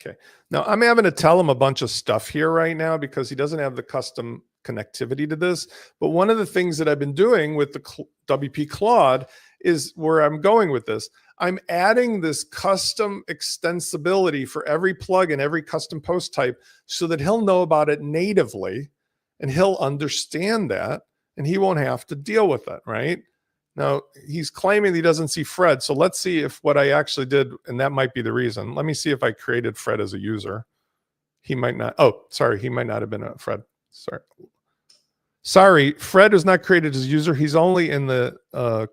Okay. Now I'm having to tell him a bunch of stuff here right now because he doesn't have the custom connectivity to this. But one of the things that I've been doing with the WP Claude is where I'm going with this. I'm adding this custom extensibility for every plugin, every custom post type so that he'll know about it natively and he'll understand that and he won't have to deal with it, right? Now, he's claiming he doesn't see Fred. So let's see if what I actually did, and that might be the reason. Let me see if I created Fred as a user. He might not. Oh, sorry. He might not have been a Fred. Sorry. Fred is not created as a user. He's only in the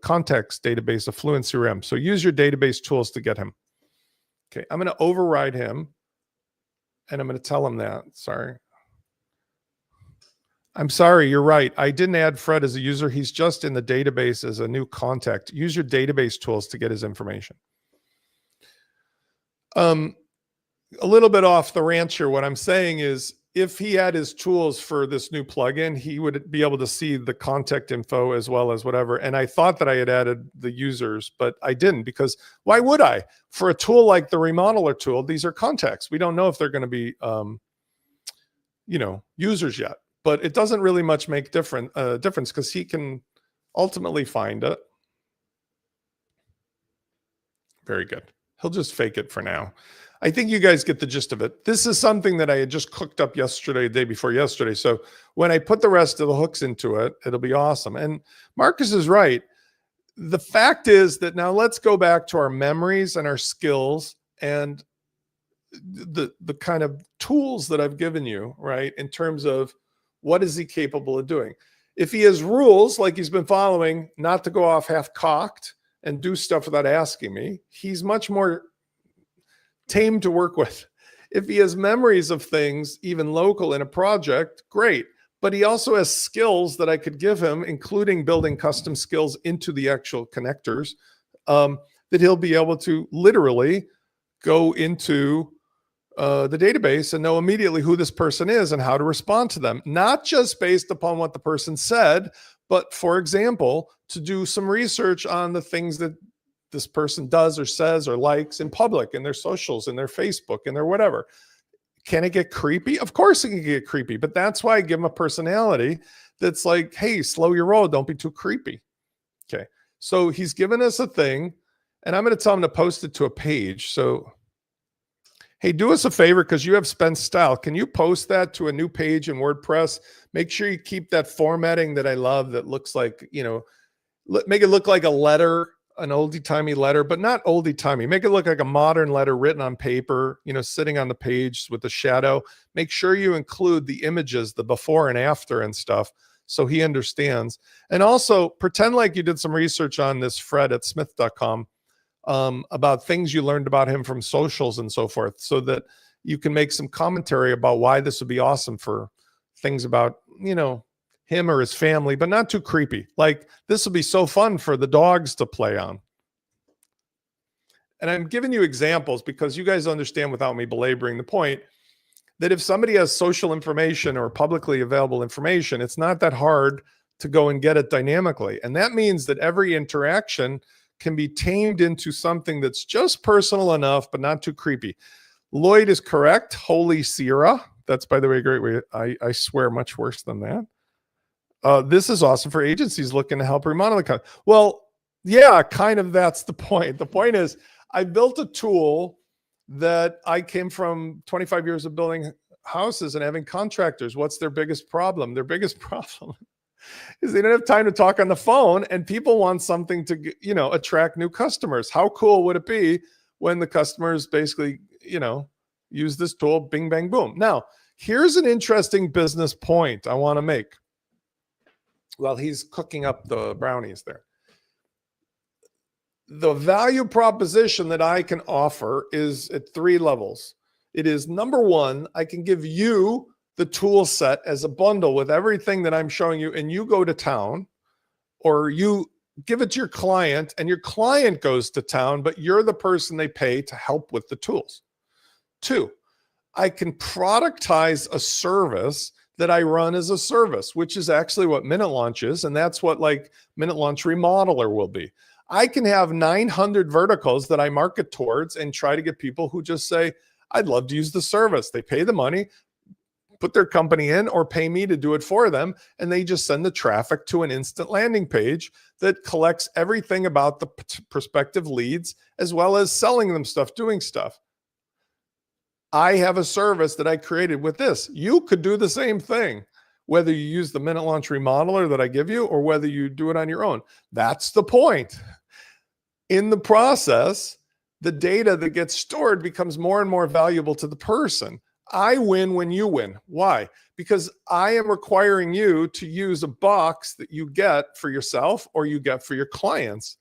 context database of Fluent CRM. So use your database tools to get him. Okay. I'm going to override him and I'm going to tell him that. Sorry. I'm sorry, you're right. I didn't add Fred as a user. He's just in the database as a new contact. Use your database tools to get his information. A little bit off the ranch here. What I'm saying is if he had his tools for this new plugin, he would be able to see the contact info as well as whatever. And I thought that I had added the users, but I didn't because why would I? For a tool like the remodeler tool, these are contacts. We don't know if they're going to be, users yet. But it doesn't really much make difference because he can ultimately find it. Very good. He'll just fake it for now. I think you guys get the gist of it. This is something that I had just cooked up yesterday, the day before yesterday. So when I put the rest of the hooks into it, it'll be awesome. And Marcus is right. The fact is that now let's go back to our memories and our skills and the kind of tools that I've given you, right, in terms of what is he capable of doing? If he has rules like he's been following, not to go off half-cocked and do stuff without asking me, he's much more tame to work with. If he has memories of things, even local in a project, great. But he also has skills that I could give him, including building custom skills into the actual connectors, that he'll be able to literally go into the database and know immediately who this person is and how to respond to them, not just based upon what the person said, but for example, to do some research on the things that this person does or says or likes in public, in their socials, in their Facebook, in their whatever. Can it get creepy? Of course it can get creepy, but that's why I give him a personality that's like, hey, slow your roll. Don't be too creepy. Okay. So he's given us a thing and I'm going to tell him to post it to a page. So hey, do us a favor because you have Spence style. Can you post that to a new page in WordPress? Make sure you keep that formatting that I love that looks like, make it look like a letter, an oldie-timey letter, but not oldie-timey. Make it look like a modern letter written on paper, sitting on the page with the shadow. Make sure you include the images, the before and after and stuff so he understands. And also pretend like you did some research on this Fred@smith.com. about things you learned about him from socials and so forth, so that you can make some commentary about why this would be awesome for things about, him or his family, but not too creepy. Like, this will be so fun for the dogs to play on. And I'm giving you examples because you guys understand, without me belaboring the point, that if somebody has social information or publicly available information, it's not that hard to go and get it dynamically. And that means that every interaction can be tamed into something that's just personal enough, but not too creepy. Lloyd is correct. Holy Sierra. That's, by the way, a great way. I swear much worse than that. This is awesome for agencies looking to help remodel the company. Well, yeah, kind of that's the point. The point is, I built a tool that I came from 25 years of building houses and having contractors. What's their biggest problem? Their biggest problem is they don't have time to talk on the phone, and people want something to, attract new customers. How cool would it be when the customers basically, use this tool, bing, bang, boom. Now, here's an interesting business point I want to make. Well, he's cooking up the brownies there. The value proposition that I can offer is at 3 levels. It is, number one, I can give you the tool set as a bundle with everything that I'm showing you, and you go to town, or you give it to your client and your client goes to town, but you're the person they pay to help with the tools. 2, I can productize a service that I run as a service, which is actually what Minute Launch is. And that's what like Minute Launch Remodeler will be. I can have 900 verticals that I market towards and try to get people who just say, I'd love to use the service. They pay the money, put their company in, or pay me to do it for them. And they just send the traffic to an instant landing page that collects everything about the prospective leads, as well as selling them stuff, doing stuff. I have a service that I created with this. You could do the same thing, whether you use the Minute Launch Remodeler that I give you or whether you do it on your own. That's the point. In the process, the data that gets stored becomes more and more valuable to the person. I win when you win. Why? Because I am requiring you to use a box that you get for yourself or you get for your clients.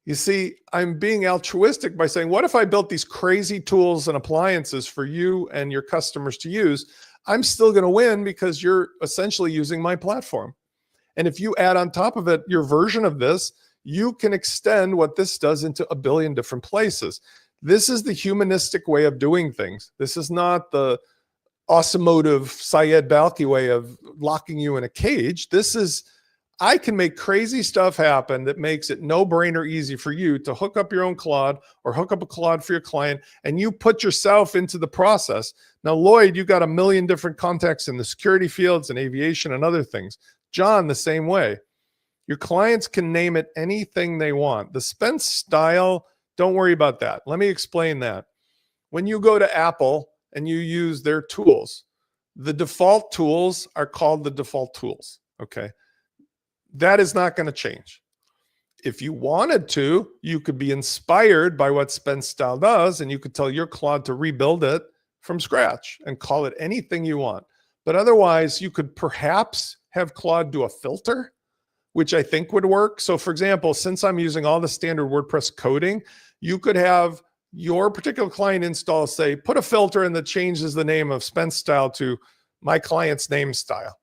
You see, I'm being altruistic by saying, what if I built these crazy tools and appliances for you and your customers to use? I'm still going to win because you're essentially using my platform. And if you add on top of it your version of this, you can extend what this does into a billion different places. This is the humanistic way of doing things. This is not the automotive Syed Balki way of locking you in a cage. This is, I can make crazy stuff happen that makes it no-brainer easy for you to hook up your own Claude or hook up a Claude for your client, and you put yourself into the process. Now, Lloyd, you got a million different contacts in the security fields and aviation and other things. John, the same way. Your clients can name it anything they want. The Spence style, don't worry about that. Let me explain that. When you go to Apple and you use their tools, the default tools are called the default tools, okay? That is not going to change. If you wanted to, you could be inspired by what Spence style does, and you could tell your Claude to rebuild it from scratch and call it anything you want. But otherwise, you could perhaps have Claude do a filter, which I think would work. So for example, since I'm using all the standard WordPress coding, you could have your particular client install, say, put a filter in that changes the name of Spence style to my client's name style.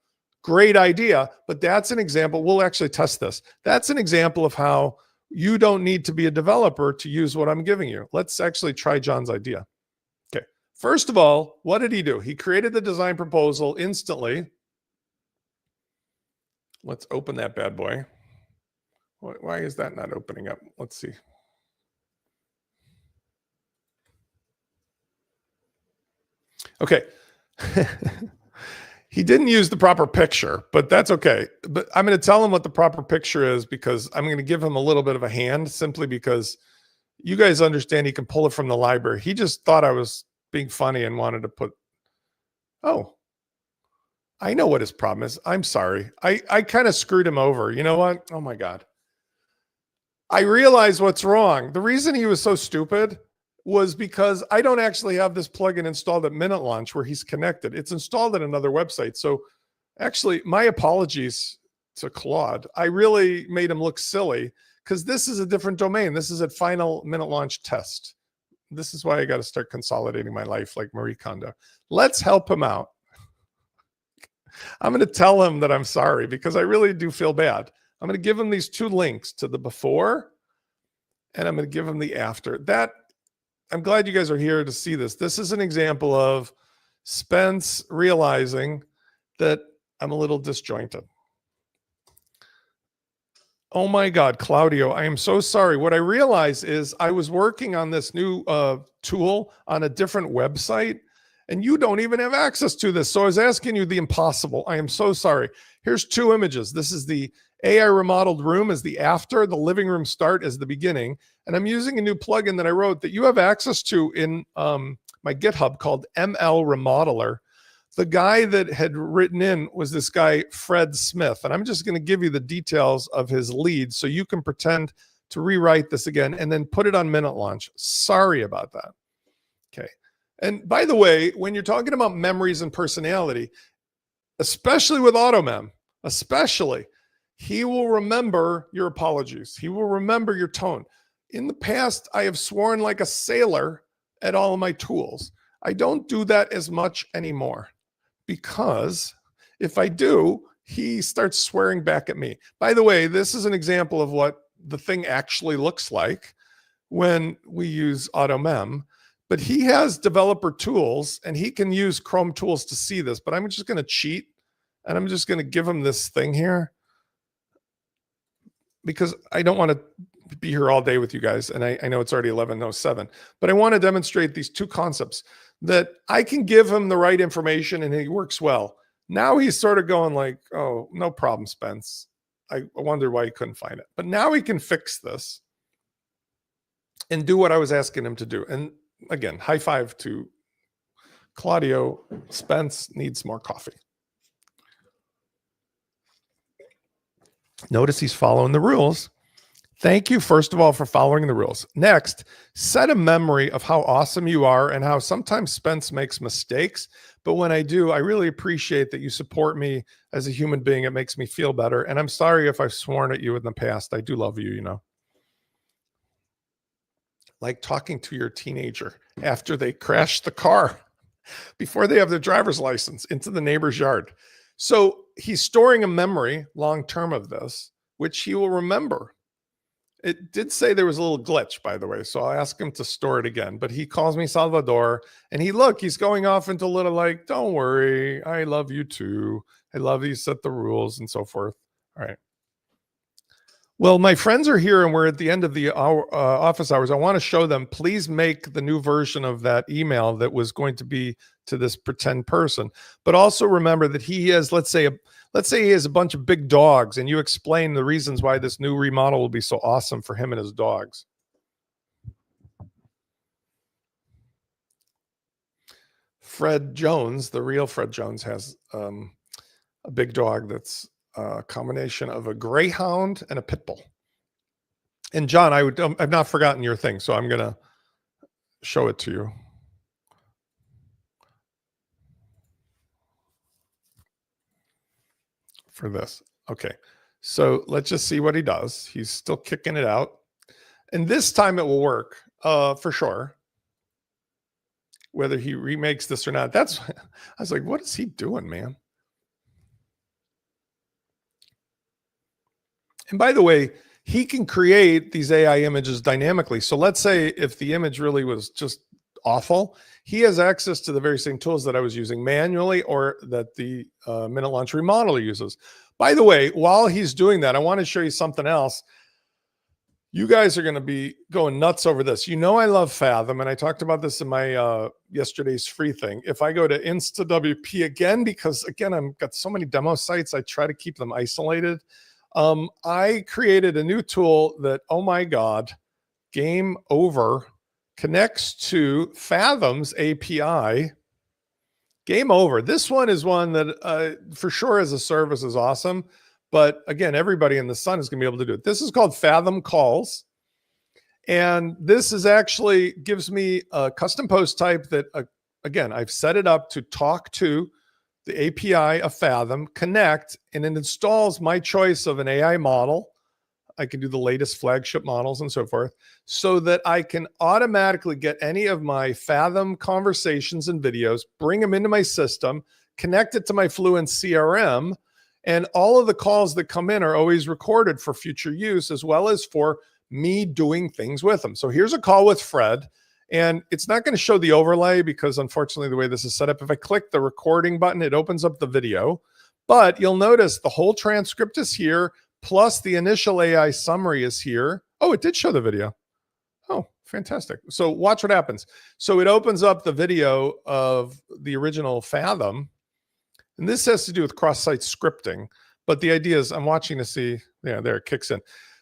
Great idea, but that's an example. We'll actually test this. That's an example of how you don't need to be a developer to use what I'm giving you. Let's actually try John's idea. Okay. First of all, what did he do? He created the design proposal instantly. Let's open that bad boy. Why is that not opening up? Let's see. Okay. He didn't use the proper picture, but that's okay. But I'm going to tell him what the proper picture is because I'm going to give him a little bit of a hand simply because you guys understand he can pull it from the library. He just thought I was being funny and wanted to put, oh, I know what his problem is. I'm sorry. I kind of screwed him over. You know what? Oh my God. I realized what's wrong. The reason he was so stupid was because I don't actually have this plugin installed at Minute Launch where he's connected. It's installed at another website. So actually, my apologies to Claude. I really made him look silly because this is a different domain. This is at final minute launch test. This is why I got to start consolidating my life like Marie Kondo. Let's help him out. I'm going to tell him that I'm sorry because I really do feel bad. I'm going to give him these 2 links to the before, and I'm going to give him the after. That, I'm glad you guys are here to see this. This is an example of Spence realizing that I'm a little disjointed. Oh my God, Claudio, I am so sorry. What I realized is I was working on this new tool on a different website, and you don't even have access to this. So I was asking you the impossible. I am so sorry. Here's 2 images. This is the AI remodeled room as the after, the living room start as the beginning. And I'm using a new plugin that I wrote that you have access to in my GitHub called ML Remodeler. The guy that had written in was this guy, Fred Smith. And I'm just going to give you the details of his lead so you can pretend to rewrite this again and then put it on minute launch. Sorry about that. Okay. And by the way, when you're talking about memories and personality, especially with AutoMem, especially, he will remember your apologies. He will remember your tone. In the past, I have sworn like a sailor at all of my tools. I don't do that as much anymore because if I do, he starts swearing back at me. By the way, this is an example of what the thing actually looks like when we use AutoMem, but he has developer tools and he can use Chrome tools to see this, but I'm just going to cheat and I'm just going to give him this thing here because I don't want to be here all day with you guys. And I know it's already 11:07, but I want to demonstrate these 2 concepts that I can give him the right information and he works well. Now he's sort of going like, oh, no problem, Spence. I wonder why he couldn't find it. But now he can fix this and do what I was asking him to do. And again, high five to Claudio. Spence needs more coffee. Notice he's following the rules. Thank you, first of all, for following the rules. Next, set a memory of how awesome you are and how sometimes Spence makes mistakes. But when I do, I really appreciate that you support me as a human being. It makes me feel better. And I'm sorry if I've sworn at you in the past. I do love you, you know. Like talking to your teenager after they crash the car before they have their driver's license into the neighbor's yard. So he's storing a memory long-term of this, which he will remember. It did say there was a little glitch, by the way, so I'll ask him to store it again. But he calls me Salvador, and he's going off into a little like, don't worry, I love you too. I love you, set the rules, and so forth. All right. Well, my friends are here, and we're at the end of the office hours. I want to show them. Please make the new version of that email that was going to be to this pretend person. But also remember that he has, let's say he has a bunch of big dogs, and you explain the reasons why this new remodel will be so awesome for him and his dogs. Fred Jones, the real Fred Jones, has a big dog that's a combination of a greyhound and a pit bull. And John, I've not forgotten your thing, so I'm going to show it to you. For this. Okay. So let's just see what he does. He's still kicking it out. And this time it will work for sure. Whether he remakes this or not. I was like, what is he doing, man? And by the way, he can create these AI images dynamically. So let's say if the image really was just awful, he has access to the very same tools that I was using manually or that the Minute Launch Remodeler uses. By the way, while he's doing that, I want to show you something else. You guys are going to be going nuts over this. You know I love Fathom, and I talked about this in my yesterday's free thing. If I go to InstaWP again, because again, I've got so many demo sites, I try to keep them isolated. I created a new tool that, oh my God, game over, connects to Fathom's API. Game over. This one is one that for sure as a service is awesome. But again, everybody in the sun is going to be able to do it. This is called Fathom Calls. And this is actually gives me a custom post type that, again, I've set it up to talk to the API of Fathom, connect, and it installs my choice of an AI model. I can do the latest flagship models and so forth, so that I can automatically get any of my Fathom conversations and videos, bring them into my system, connect it to my Fluent CRM, and all of the calls that come in are always recorded for future use, as well as for me doing things with them. So here's a call with Fred, and it's not going to show the overlay because unfortunately the way this is set up, if I click the recording button, it opens up the video. But you'll notice the whole transcript is here, plus the initial AI summary is here. Oh, it did show the video. Oh, fantastic. So watch what happens. So it opens up the video of the original Fathom. And this has to do with cross-site scripting. But the idea is I'm watching to see, yeah, there it kicks in.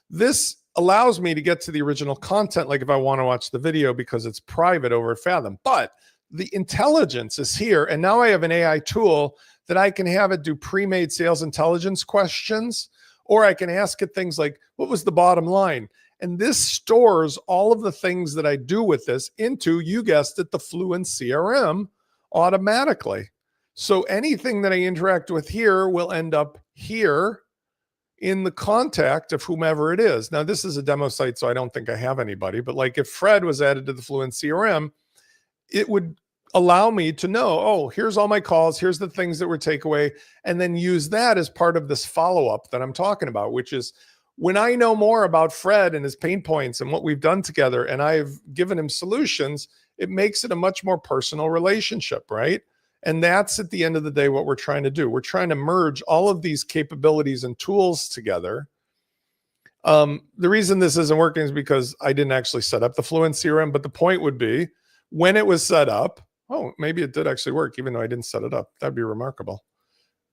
This allows me to get to the original content, like if I want to watch the video because it's private over at Fathom. But the intelligence is here. And now I have an AI tool that I can have it do pre-made sales intelligence questions, or I can ask it things like, what was the bottom line? And this stores all of the things that I do with this into, you guessed it, the Fluent CRM automatically. So anything that I interact with here will end up here in the contact of whomever it is. Now, this is a demo site, so I don't think I have anybody, but like if Fred was added to the Fluent CRM, it would allow me to know, oh, here's all my calls, here's the things that were takeaway, and then use that as part of this follow-up that I'm talking about, which is when I know more about Fred and his pain points and what we've done together, and I've given him solutions, it makes it a much more personal relationship, right? And that's at the end of the day what we're trying to do. We're trying to merge all of these capabilities and tools together. The reason this isn't working is because I didn't actually set up the Fluent CRM, but the point would be when it was set up, oh, maybe it did actually work even though I didn't set it up. That'd be remarkable.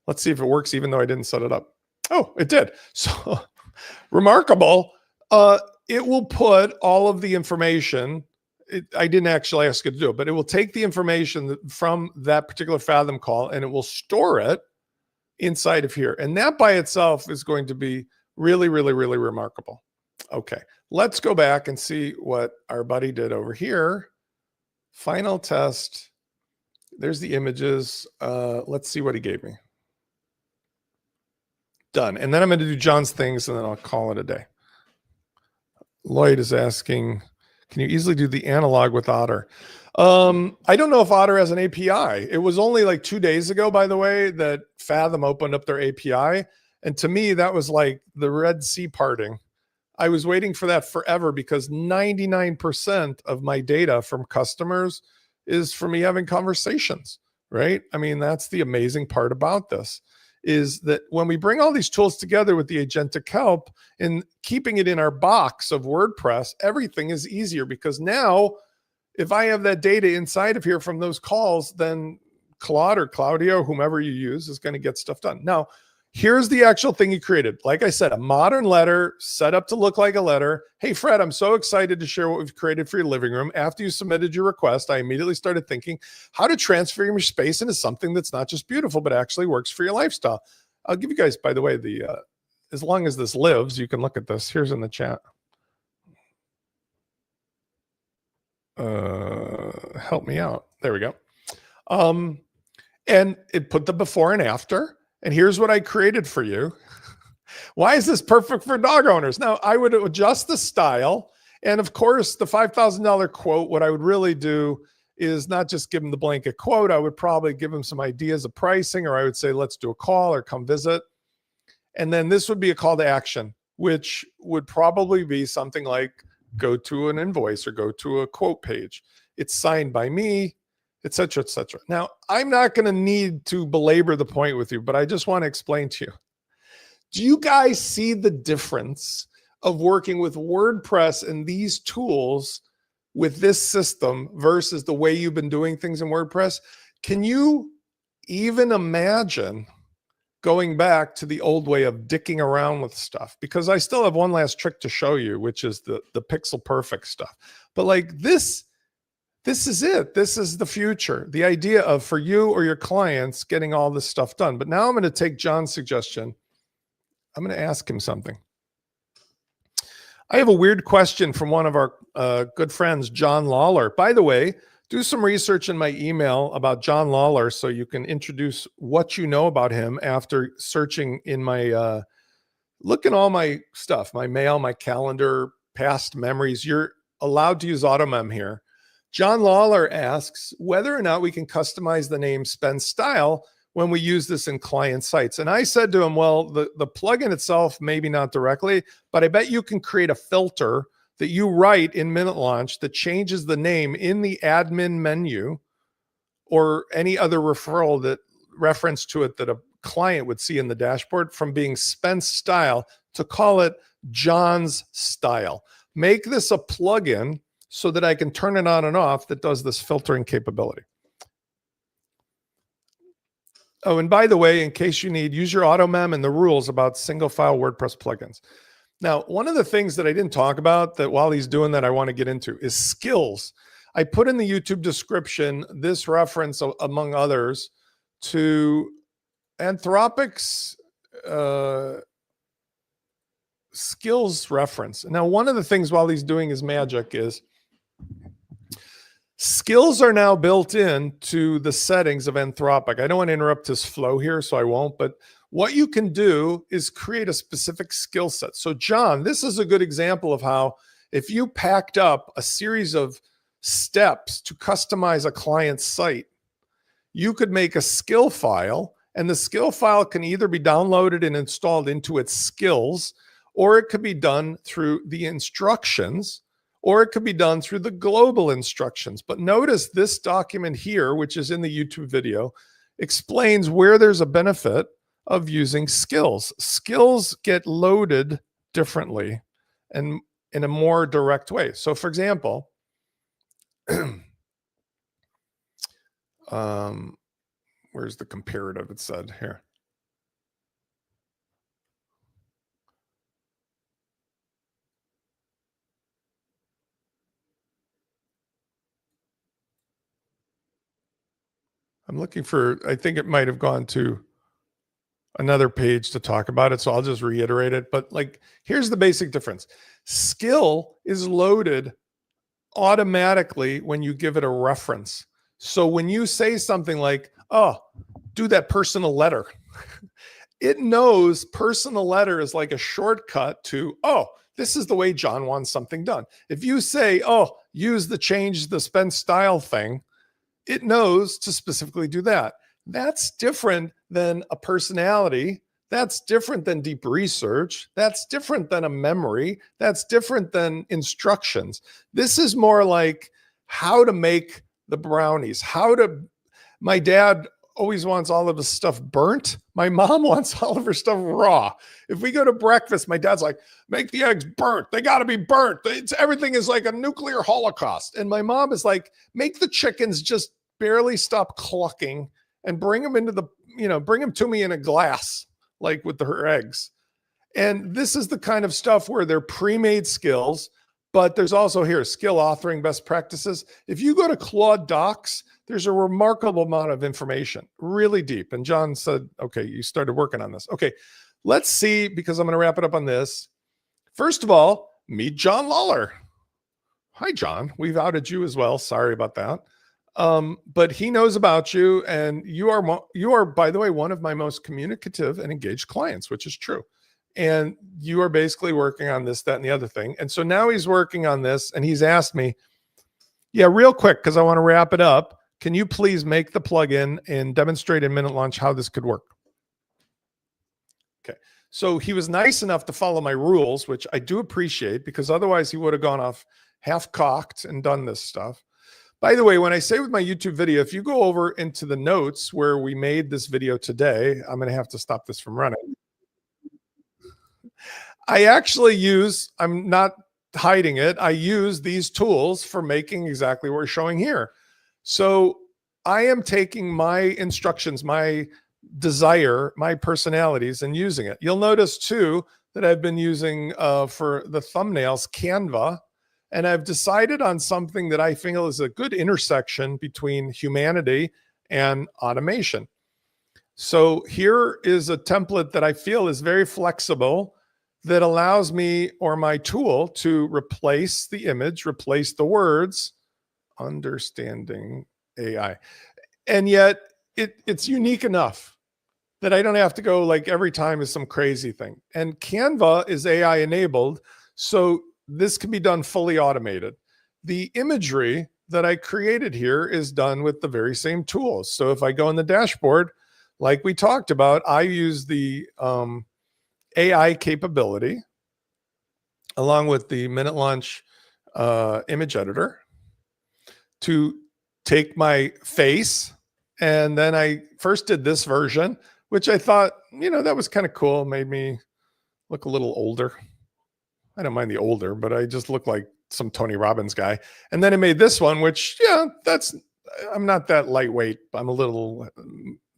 Let's see if it works even though I didn't set it up. Oh, it did. So remarkable. It will put all of the information. I didn't actually ask it to do it, but it will take the information from that particular Fathom call and it will store it inside of here. And that by itself is going to be really, really, really remarkable. Okay, let's go back and see what our buddy did over here. Final test. There's the images. Let's see what he gave me. Done. And then I'm going to do John's things and then I'll call it a day. Lloyd is asking, can you easily do the analog with Otter? I don't know if Otter has an API. It was only like 2 days ago, by the way, that Fathom opened up their API. And to me, that was like the Red Sea parting. I was waiting for that forever because 99% of my data from customers is for me having conversations, right? I mean, that's the amazing part about this, is that when we bring all these tools together with the agentic help and keeping it in our box of WordPress, everything is easier because now if I have that data inside of here from those calls, then Claude or Claudio, whomever you use, is going to get stuff done. Now, here's the actual thing he created. Like I said, a modern letter set up to look like a letter. Hey, Fred, I'm so excited to share what we've created for your living room. After you submitted your request, I immediately started thinking how to transfer your space into something that's not just beautiful, but actually works for your lifestyle. I'll give you guys, by the way, the as long as this lives, you can look at this. Here's in the chat. Help me out. There we go. And it put the before and after. And here's what I created for you. Why is this perfect for dog owners? Now, I would adjust the style. And of course, the $5,000 quote, what I would really do is not just give them the blanket quote. I would probably give them some ideas of pricing, or I would say, let's do a call or come visit. And then this would be a call to action, which would probably be something like go to an invoice or go to a quote page. It's signed by me, et cetera, et cetera. Now, I'm not going to need to belabor the point with you, but I just want to explain to you. Do you guys see the difference of working with WordPress and these tools with this system versus the way you've been doing things in WordPress? Can you even imagine going back to the old way of dicking around with stuff? Because I still have one last trick to show you, which is the pixel perfect stuff. But like this is it. This is the future. The idea of for you or your clients getting all this stuff done. But now I'm going to take John's suggestion. I'm going to ask him something. I have a weird question from one of our good friends, John Lawler. By the way, do some research in my email about John Lawler so you can introduce what you know about him after searching in my Look at all my stuff, my mail, my calendar, past memories. You're allowed to use AutoMem here. John Lawler asks whether or not we can customize the name Spend Style when we use this in client sites. And I said to him, well, the plugin itself, maybe not directly, but I bet you can create a filter that you write in Minute Launch that changes the name in the admin menu or any other referral that reference to it that a client would see in the dashboard from being Spend Style to call it John's Style. Make this a plugin so that I can turn it on and off that does this filtering capability. Oh, and by the way, in case you need, use your AutoMem and the rules about single file WordPress plugins. Now, one of the things that I didn't talk about that while he's doing that, I want to get into is skills. I put in the YouTube description this reference, among others, to Anthropic's skills reference. Now, one of the things while he's doing his magic is skills are now built into the settings of Anthropic. I don't want to interrupt his flow here, so I won't, but what you can do is create a specific skill set. So John, this is a good example of how if you packed up a series of steps to customize a client's site, you could make a skill file, and the skill file can either be downloaded and installed into its skills, or it could be done through the instructions, or it could be done through the global instructions. But notice this document here, which is in the YouTube video, explains where there's a benefit of using skills. Skills get loaded differently and in a more direct way. So for example, where's the comparative? It said here. I'm looking for, I think it might have gone to another page to talk about it. So I'll just reiterate it. But like, here's the basic difference. Skill is loaded automatically when you give it a reference. So when you say something like, oh, do that personal letter, it knows personal letter is like a shortcut to, oh, this is the way John wants something done. If you say, oh, use the change the Spend Style thing, it knows to specifically do that. That's different than a personality. That's different than deep research. That's different than a memory. That's different than instructions. This is more like how to make the brownies, my dad always wants all of his stuff burnt. My mom wants all of her stuff raw. If we go to breakfast, my dad's like, make the eggs burnt. They got to be burnt. Everything is like a nuclear holocaust. And my mom is like, make the chickens just barely stop clucking and bring them into the, bring them to me in a glass, like with her eggs. And this is the kind of stuff where they're pre-made skills, but there's also here skill authoring best practices. If you go to Claude Docs, there's a remarkable amount of information, really deep. And John said, okay, you started working on this. Okay, let's see, because I'm going to wrap it up on this. First of all, meet John Lawler. Hi, John. We've outed you as well. Sorry about that. But he knows about you, and you are, by the way, one of my most communicative and engaged clients, which is true. And you are basically working on this, that, and the other thing. And so now he's working on this, and he's asked me, yeah, real quick, because I want to wrap it up. Can you please make the plugin and demonstrate in Minute Launch how this could work? Okay. So he was nice enough to follow my rules, which I do appreciate, because otherwise he would have gone off half-cocked and done this stuff. By the way, when I say with my YouTube video, if you go over into the notes where we made this video today, I'm going to have to stop this from running. I actually I'm not hiding it. I use these tools for making exactly what we're showing here. So I am taking my instructions, my desire, my personalities, and using it. You'll notice too that I've been using for the thumbnails, Canva, and I've decided on something that I feel is a good intersection between humanity and automation. So here is a template that I feel is very flexible, that allows me or my tool to replace the image, replace the words, understanding AI. And yet it's unique enough. that I don't have to go like every time is some crazy thing. And Canva is AI enabled, so this can be done fully automated. The imagery that I created here is done with the very same tools. So if I go in the dashboard, like we talked about, I use the AI capability along with the Minute Launch image editor to take my face. And then I first did this version, which I thought, that was kind of cool. Made me look a little older. I don't mind the older, but I just look like some Tony Robbins guy. And then I made this one, which, I'm not that lightweight. I'm a little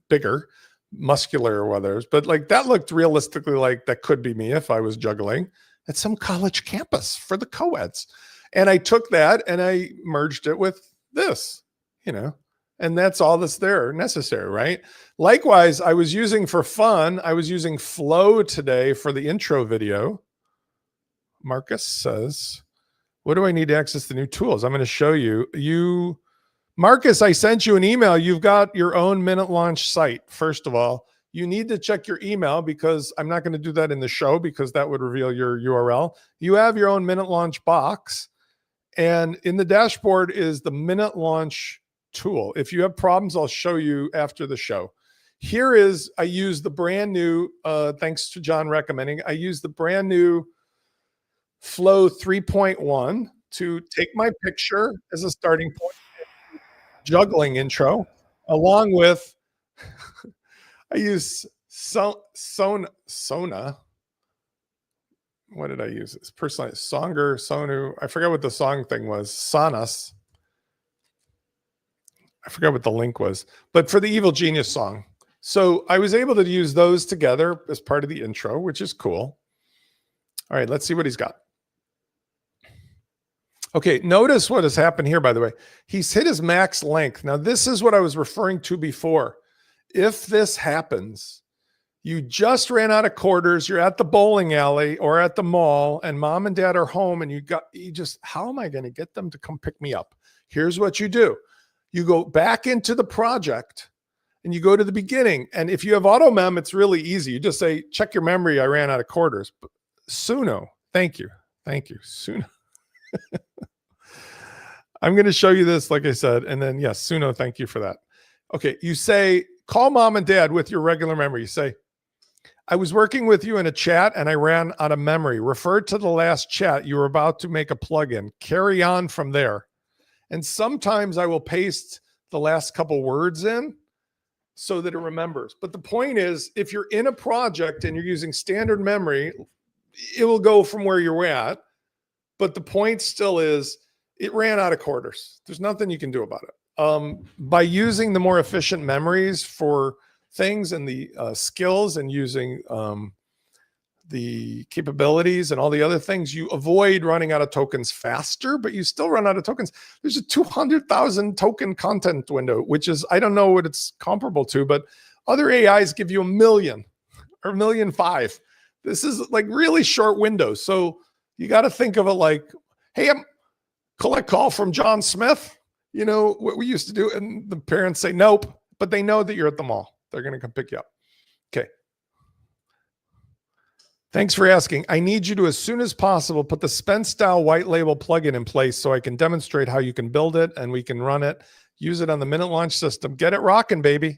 bigger, muscular or others, but like that looked realistically like that could be me if I was juggling at some college campus for the co-eds. And I took that and I merged it with this, and that's all that's there necessary, right? Likewise, I was using for fun, I was using Flow today for the intro video. Marcus says, what do I need to access the new tools? I'm going to show you. Marcus, I sent you an email. You've got your own Minute Launch site. First of all, you need to check your email because I'm not going to do that in the show because that would reveal your URL. You have your own Minute Launch box. And in the dashboard is the Minute Launch tool. If you have problems, I'll show you after the show. Here is, I use the brand new, thanks to John recommending, I use the brand new Flow 3.1 to take my picture as a starting point, juggling intro, along with, I use Sona. What did I use? It's personally Songer, Sonu. I forgot what the song thing was. Sonas. I forgot what the link was, but for the Evil Genius song. So I was able to use those together as part of the intro, which is cool. All right, let's see what he's got. Okay, notice what has happened here, by the way. He's hit his max length. Now, this is what I was referring to before. If this happens, you just ran out of quarters, you're at the bowling alley or at the mall, and mom and dad are home, and how am I going to get them to come pick me up? Here's what you do. You go back into the project and you go to the beginning. And if you have AutoMem, it's really easy. You just say, check your memory. I ran out of quarters. Suno. Thank you. Suno. I'm going to show you this, like I said. And then, yes, Suno, thank you for that. Okay. You say, call mom and dad with your regular memory. You say, I was working with you in a chat and I ran out of memory. Refer to the last chat. You were about to make a plugin. Carry on from there. And sometimes I will paste the last couple words in so that it remembers. But the point is, if you're in a project and you're using standard memory, it will go from where you're at. But the point still is, it ran out of quarters. There's nothing you can do about it. By using the more efficient memories for things and the skills and using the capabilities and all the other things, you avoid running out of tokens faster, but you still run out of tokens. There's a 200,000 token content window, which is, I don't know what it's comparable to, but other AIs give you 1 million or 1.5 million. This is like really short windows. So you got to think of it like, hey, I'm collect call from John Smith. You know what we used to do. And the parents say, nope, but they know that you're at the mall. They're going to come pick you up. Okay. Thanks for asking. I need you to, as soon as possible, put the Spence style white label plugin in place so I can demonstrate how you can build it and we can run it, use it on the Minute Launch system. Get it rocking, baby.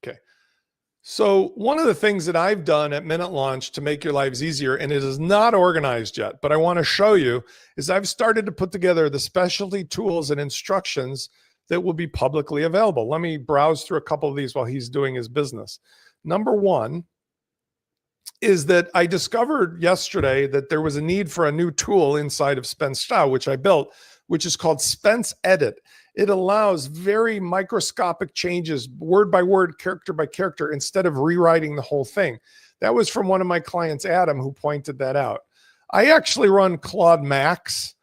Okay. So one of the things that I've done at Minute Launch to make your lives easier, and it is not organized yet, but I want to show you, is I've started to put together the specialty tools and instructions that will be publicly available. Let me browse through a couple of these while he's doing his business. Number one is that I discovered yesterday that there was a need for a new tool inside of Spence Style, which I built, which is called Spence Edit. It allows very microscopic changes, word by word, character by character, instead of rewriting the whole thing. That was from one of my clients, Adam, who pointed that out. I actually run Claude Max,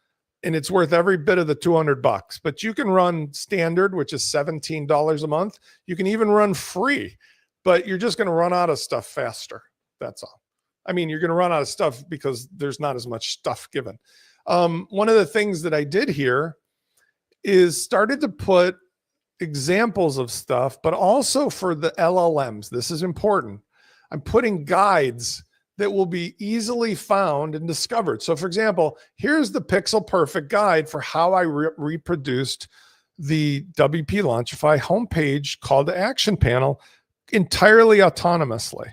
and it's worth every bit of the $200, but you can run standard, which is $17 a month. You can even run free, but you're just going to run out of stuff faster. That's all. I mean, you're going to run out of stuff because there's not as much stuff given. One of the things that I did here is started to put examples of stuff, but also for the LLMs. This is important. I'm putting guides that will be easily found and discovered. So for example, here's the pixel perfect guide for how I reproduced the WP Launchify homepage call to action panel entirely autonomously.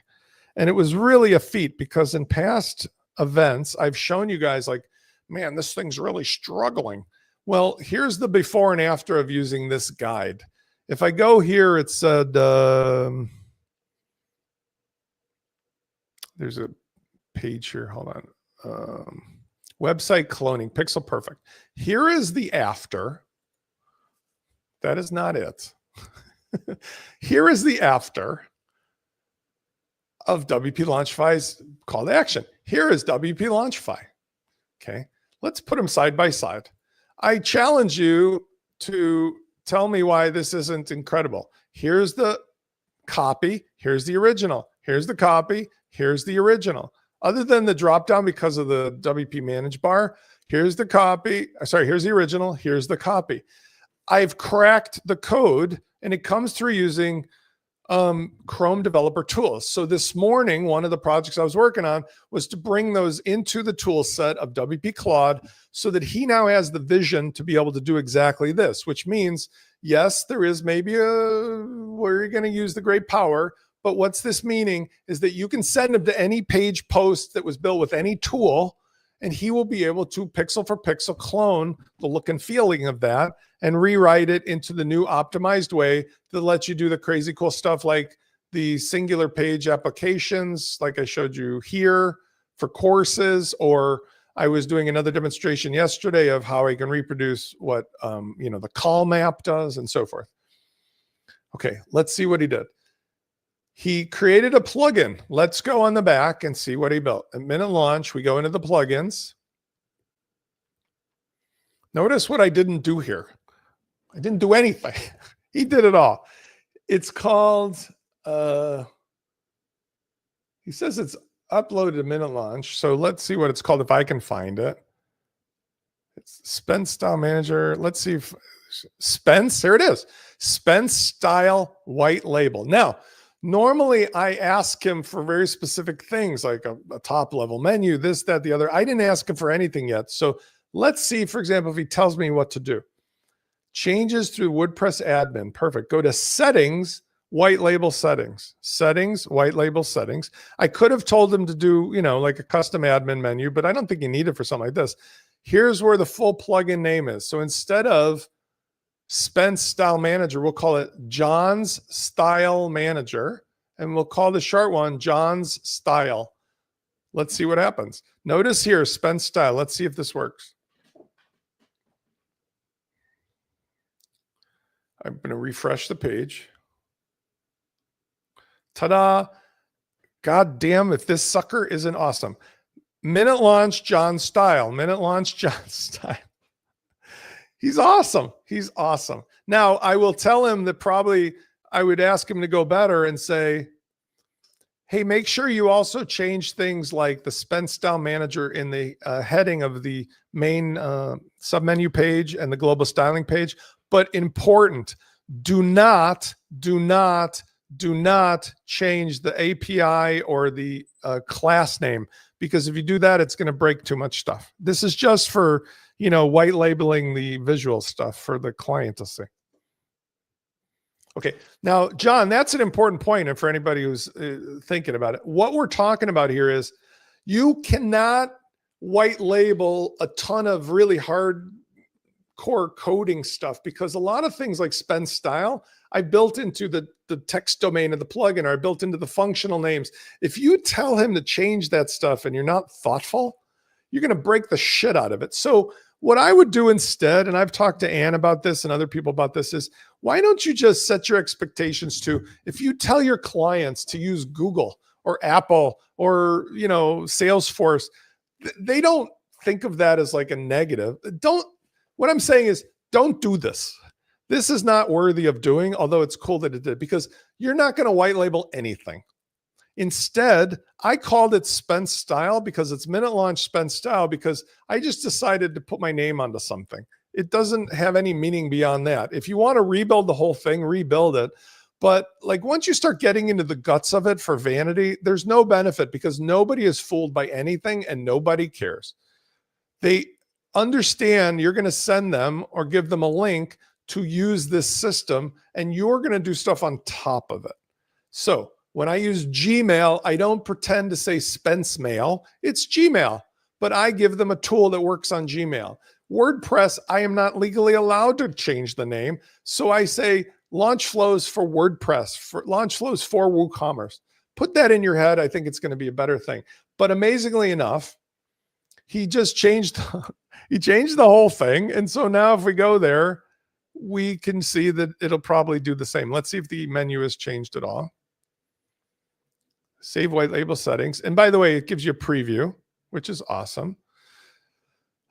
And it was really a feat because in past events, I've shown you guys like, man, this thing's really struggling. Well, here's the before and after of using this guide. If I go here, it said, there's a page here, hold on. Website cloning, pixel perfect. Here is the after. That is not it. Here is the after of WP Launchify's call to action. Here is WP Launchify. Okay, let's put them side by side. I challenge you to tell me why this isn't incredible. Here's the copy. Here's the original. Here's the copy. Here's the original. Other than the drop down because of the WP Manage bar, here's the copy. Sorry, here's the original. Here's the copy. I've cracked the code and it comes through using Chrome developer tools. So this morning, one of the projects I was working on was to bring those into the tool set of WP Claude so that he now has the vision to be able to do exactly this, which means, yes, there is maybe where you're going to use the great power, but what's this meaning is that you can send him to any page post that was built with any tool, and he will be able to pixel for pixel clone the look and feeling of that and rewrite it into the new optimized way that lets you do the crazy cool stuff like the singular page applications, like I showed you here for courses, or I was doing another demonstration yesterday of how I can reproduce what the call map does and so forth. Okay, let's see what he did. He created a plugin. Let's go on the back and see what he built. At minute launch, we go into the plugins. Notice what I didn't do here. I didn't do anything. He did it all. It's called, he says it's uploaded a minute launch. So let's see what it's called if I can find it. It's Spence Style Manager. Let's see if Spence, there it is. Spence Style White Label. Now, normally I ask him for very specific things like a top level menu, this, that, the other. I didn't ask him for anything yet. So let's see, for example, if he tells me what to do. Changes through WordPress admin. Perfect. Go to settings, white label settings, settings, white label settings. I could have told him to do, like a custom admin menu, but I don't think you need it for something like this. Here's where the full plugin name is. So instead of Spence Style Manager, we'll call it John's Style Manager, and we'll call the short one John's Style. Let's see what happens. Notice here, Spence Style. Let's see if this works. I'm going to refresh the page. Ta-da. God damn if this sucker isn't awesome. Minute launch, John Style. Minute launch, John Style. He's awesome. He's awesome. Now, I will tell him that probably I would ask him to go better and say, hey, make sure you also change things like the Spence Style Manager in the heading of the main submenu page and the global styling page. But important, do not change the API or the class name, because if you do that, it's going to break too much stuff. This is just for, white labeling the visual stuff for the client to see. Okay, now, John, that's an important point. And for anybody who's thinking about it, what we're talking about here is you cannot white label a ton of really hard core coding stuff, because a lot of things like Spence Style, I built into the text domain of the plugin, or I built into the functional names. If you tell him to change that stuff and you're not thoughtful, you're going to break the shit out of it. So what I would do instead, and I've talked to Ann about this and other people about this, is why don't you just set your expectations to, if you tell your clients to use Google or Apple or, Salesforce, they don't think of that as like a negative. What I'm saying is, don't do this. This is not worthy of doing, although it's cool that it did, because you're not going to white label anything. Instead, I called it Spence Style because it's minute launch Spence Style, because I just decided to put my name onto something. It doesn't have any meaning beyond that. If you want to rebuild the whole thing, rebuild it. But like once you start getting into the guts of it for vanity, there's no benefit because nobody is fooled by anything and nobody cares. They understand you're going to send them or give them a link to use this system, and you're going to do stuff on top of it. So when I use Gmail, I don't pretend to say Spence Mail. It's Gmail, but I give them a tool that works on Gmail. WordPress, I am not legally allowed to change the name. So I say launch flows for WordPress, for launch flows for WooCommerce. Put that in your head. I think it's going to be a better thing. But amazingly enough, he just changed, he changed the whole thing. And so now if we go there, we can see that it'll probably do the same. Let's see if the menu has changed at all. Save white label settings. And by the way, it gives you a preview, which is awesome.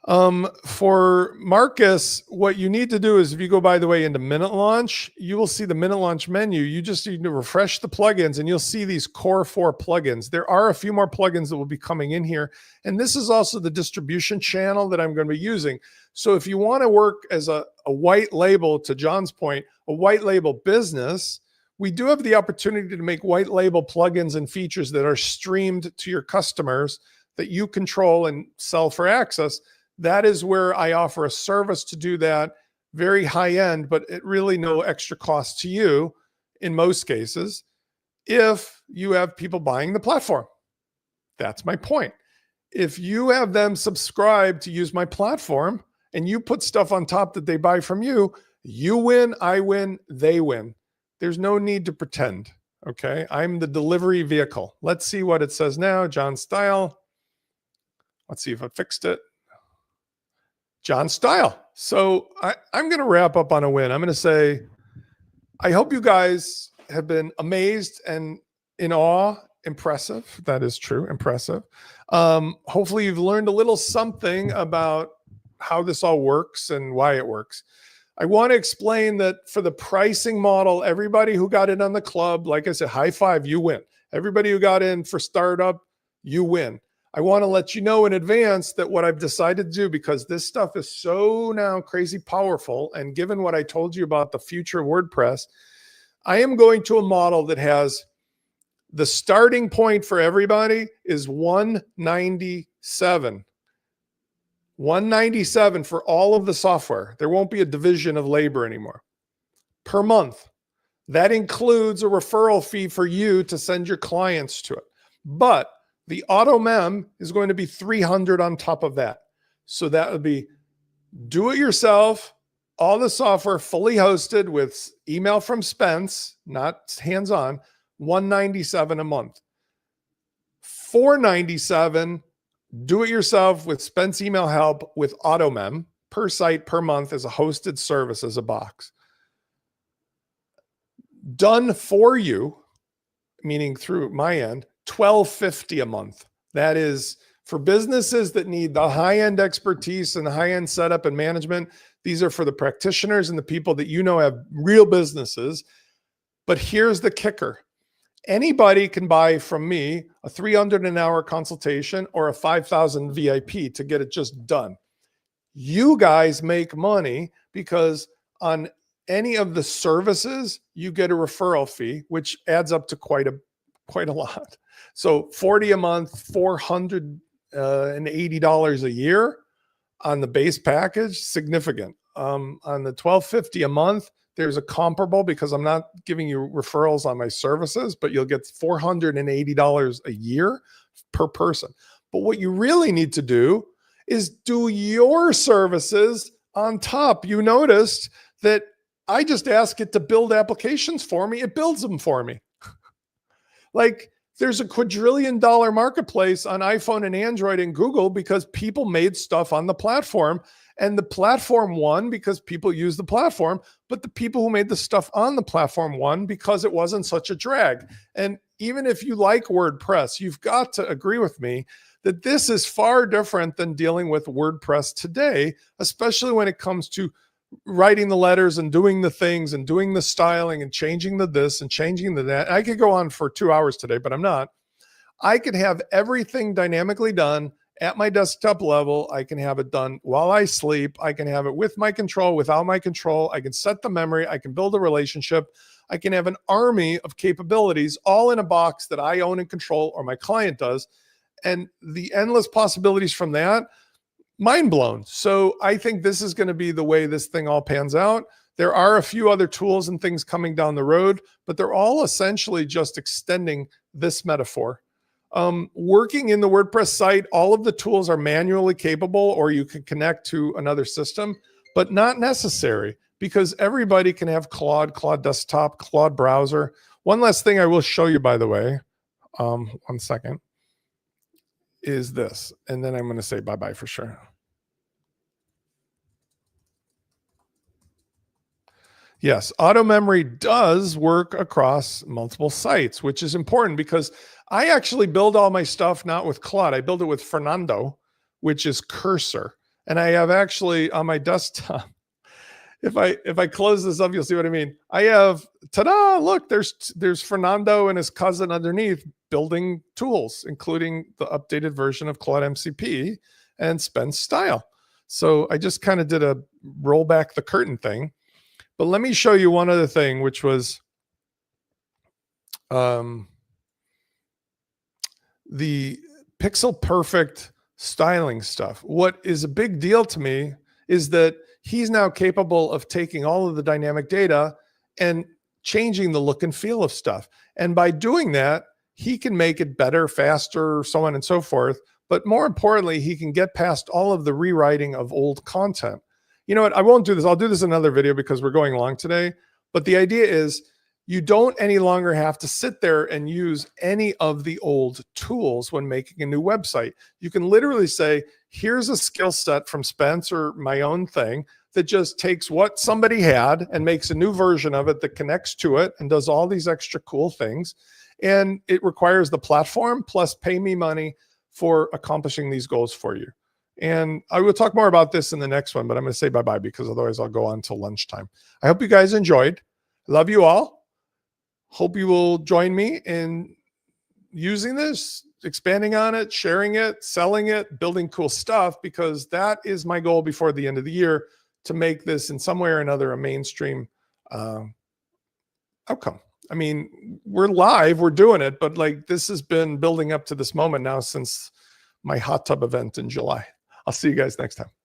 For Marcus, what you need to do is if you go, by the way, into Minute Launch, you will see the Minute Launch menu. You just need to refresh the plugins and you'll see these core 4 plugins. There are a few more plugins that will be coming in here. And this is also the distribution channel that I'm going to be using. So if you want to work as a white label, to John's point, a white label business, we do have the opportunity to make white label plugins and features that are streamed to your customers that you control and sell for access. That is where I offer a service to do that, very high end, but at really no extra cost to you in most cases, if you have people buying the platform. That's my point. If you have them subscribe to use my platform and you put stuff on top that they buy from you, you win, I win, they win. There's no need to pretend, okay? I'm the delivery vehicle. Let's see what it says now. John Style. Let's see if I fixed it. John Style. So I'm going to wrap up on a win. I'm going to say, I hope you guys have been amazed and in awe. Impressive. That is true. Impressive. Hopefully you've learned a little something about how this all works and why it works. I want to explain that for the pricing model, everybody who got in on the club, like I said, high five, you win. Everybody who got in for startup, you win. I want to let you know in advance that what I've decided to do, because this stuff is so now crazy powerful, and given what I told you about the future of WordPress, I am going to a model that has the starting point for everybody is 197. 197 for all of the software. There won't be a division of labor anymore per month. That includes a referral fee for you to send your clients to it. But the AutoMem is going to be 300 on top of that. So that would be do it yourself, all the software fully hosted with email from Spence, not hands-on, 197 a month. 497, do it yourself with Spence email help with AutoMem per site per month as a hosted service as a box. Done for you, meaning through my end, $12.50 a month. That is for businesses that need the high-end expertise and the high-end setup and management. These are for the practitioners and the people that you know have real businesses. But here's the kicker. Anybody can buy from me a $300 an hour consultation or a $5,000 VIP to get it just done. You guys make money because on any of the services, you get a referral fee, which adds up to quite a lot. So 40 a month, $480 a year on the base package, significant. On the $12.50 a month, there's a comparable because I'm not giving you referrals on my services, but you'll get $480 a year per person. But what you really need to do is do your services on top. You noticed that I just ask it to build applications for me. It builds them for me. Like there's a quadrillion-dollar marketplace on iPhone and Android and Google because people made stuff on the platform, and the platform won because people use the platform, but the people who made the stuff on the platform won because it wasn't such a drag. And even if you like WordPress, you've got to agree with me that this is far different than dealing with WordPress today, especially when it comes to writing the letters and doing the things and doing the styling and changing the this and changing the that. I could go on for 2 hours today, but I'm not. I could have everything dynamically done at my desktop level. I can have it done while I sleep. I can have it with my control, without my control. I can set the memory. I can build a relationship. I can have an army of capabilities all in a box that I own and control, or my client does. And the endless possibilities from that, mind blown. So I think this is going to be the way this thing all pans out. There are a few other tools and things coming down the road, but they're all essentially just extending this metaphor. Working in the WordPress site, all of the tools are manually capable, or you can connect to another system, but not necessary, because everybody can have Claude, Claude Desktop, Claude Browser. One last thing I will show you, by the way, 1 second, is this. And then I'm going to say bye-bye for sure. Yes, auto memory does work across multiple sites, which is important because I actually build all my stuff not with Claude. I build it with Fernando, which is Cursor. And I have actually on my desktop, if I close this up, you'll see what I mean. I have, ta-da, look, there's Fernando and his cousin underneath building tools, including the updated version of Claude MCP and Spence Style. So I just kind of did a roll back the curtain thing. But let me show you one other thing, which was the pixel perfect styling stuff. What is a big deal to me is that he's now capable of taking all of the dynamic data and changing the look and feel of stuff. And by doing that, he can make it better, faster, so on and so forth. But more importantly, he can get past all of the rewriting of old content. You know what? I won't do this. I'll do this in another video because we're going long today. But the idea is you don't any longer have to sit there and use any of the old tools when making a new website. You can literally say, here's a skill set from Spence or my own thing that just takes what somebody had and makes a new version of it that connects to it and does all these extra cool things. And it requires the platform plus pay me money for accomplishing these goals for you. And I will talk more about this in the next one, but I'm going to say bye-bye because otherwise I'll go on till lunchtime. I hope you guys enjoyed. Love you all. Hope you will join me in using this, expanding on it, sharing it, selling it, building cool stuff, because that is my goal before the end of the year, to make this in some way or another a mainstream outcome. I mean, we're live, we're doing it, but like this has been building up to this moment now since my hot tub event in July. I'll see you guys next time.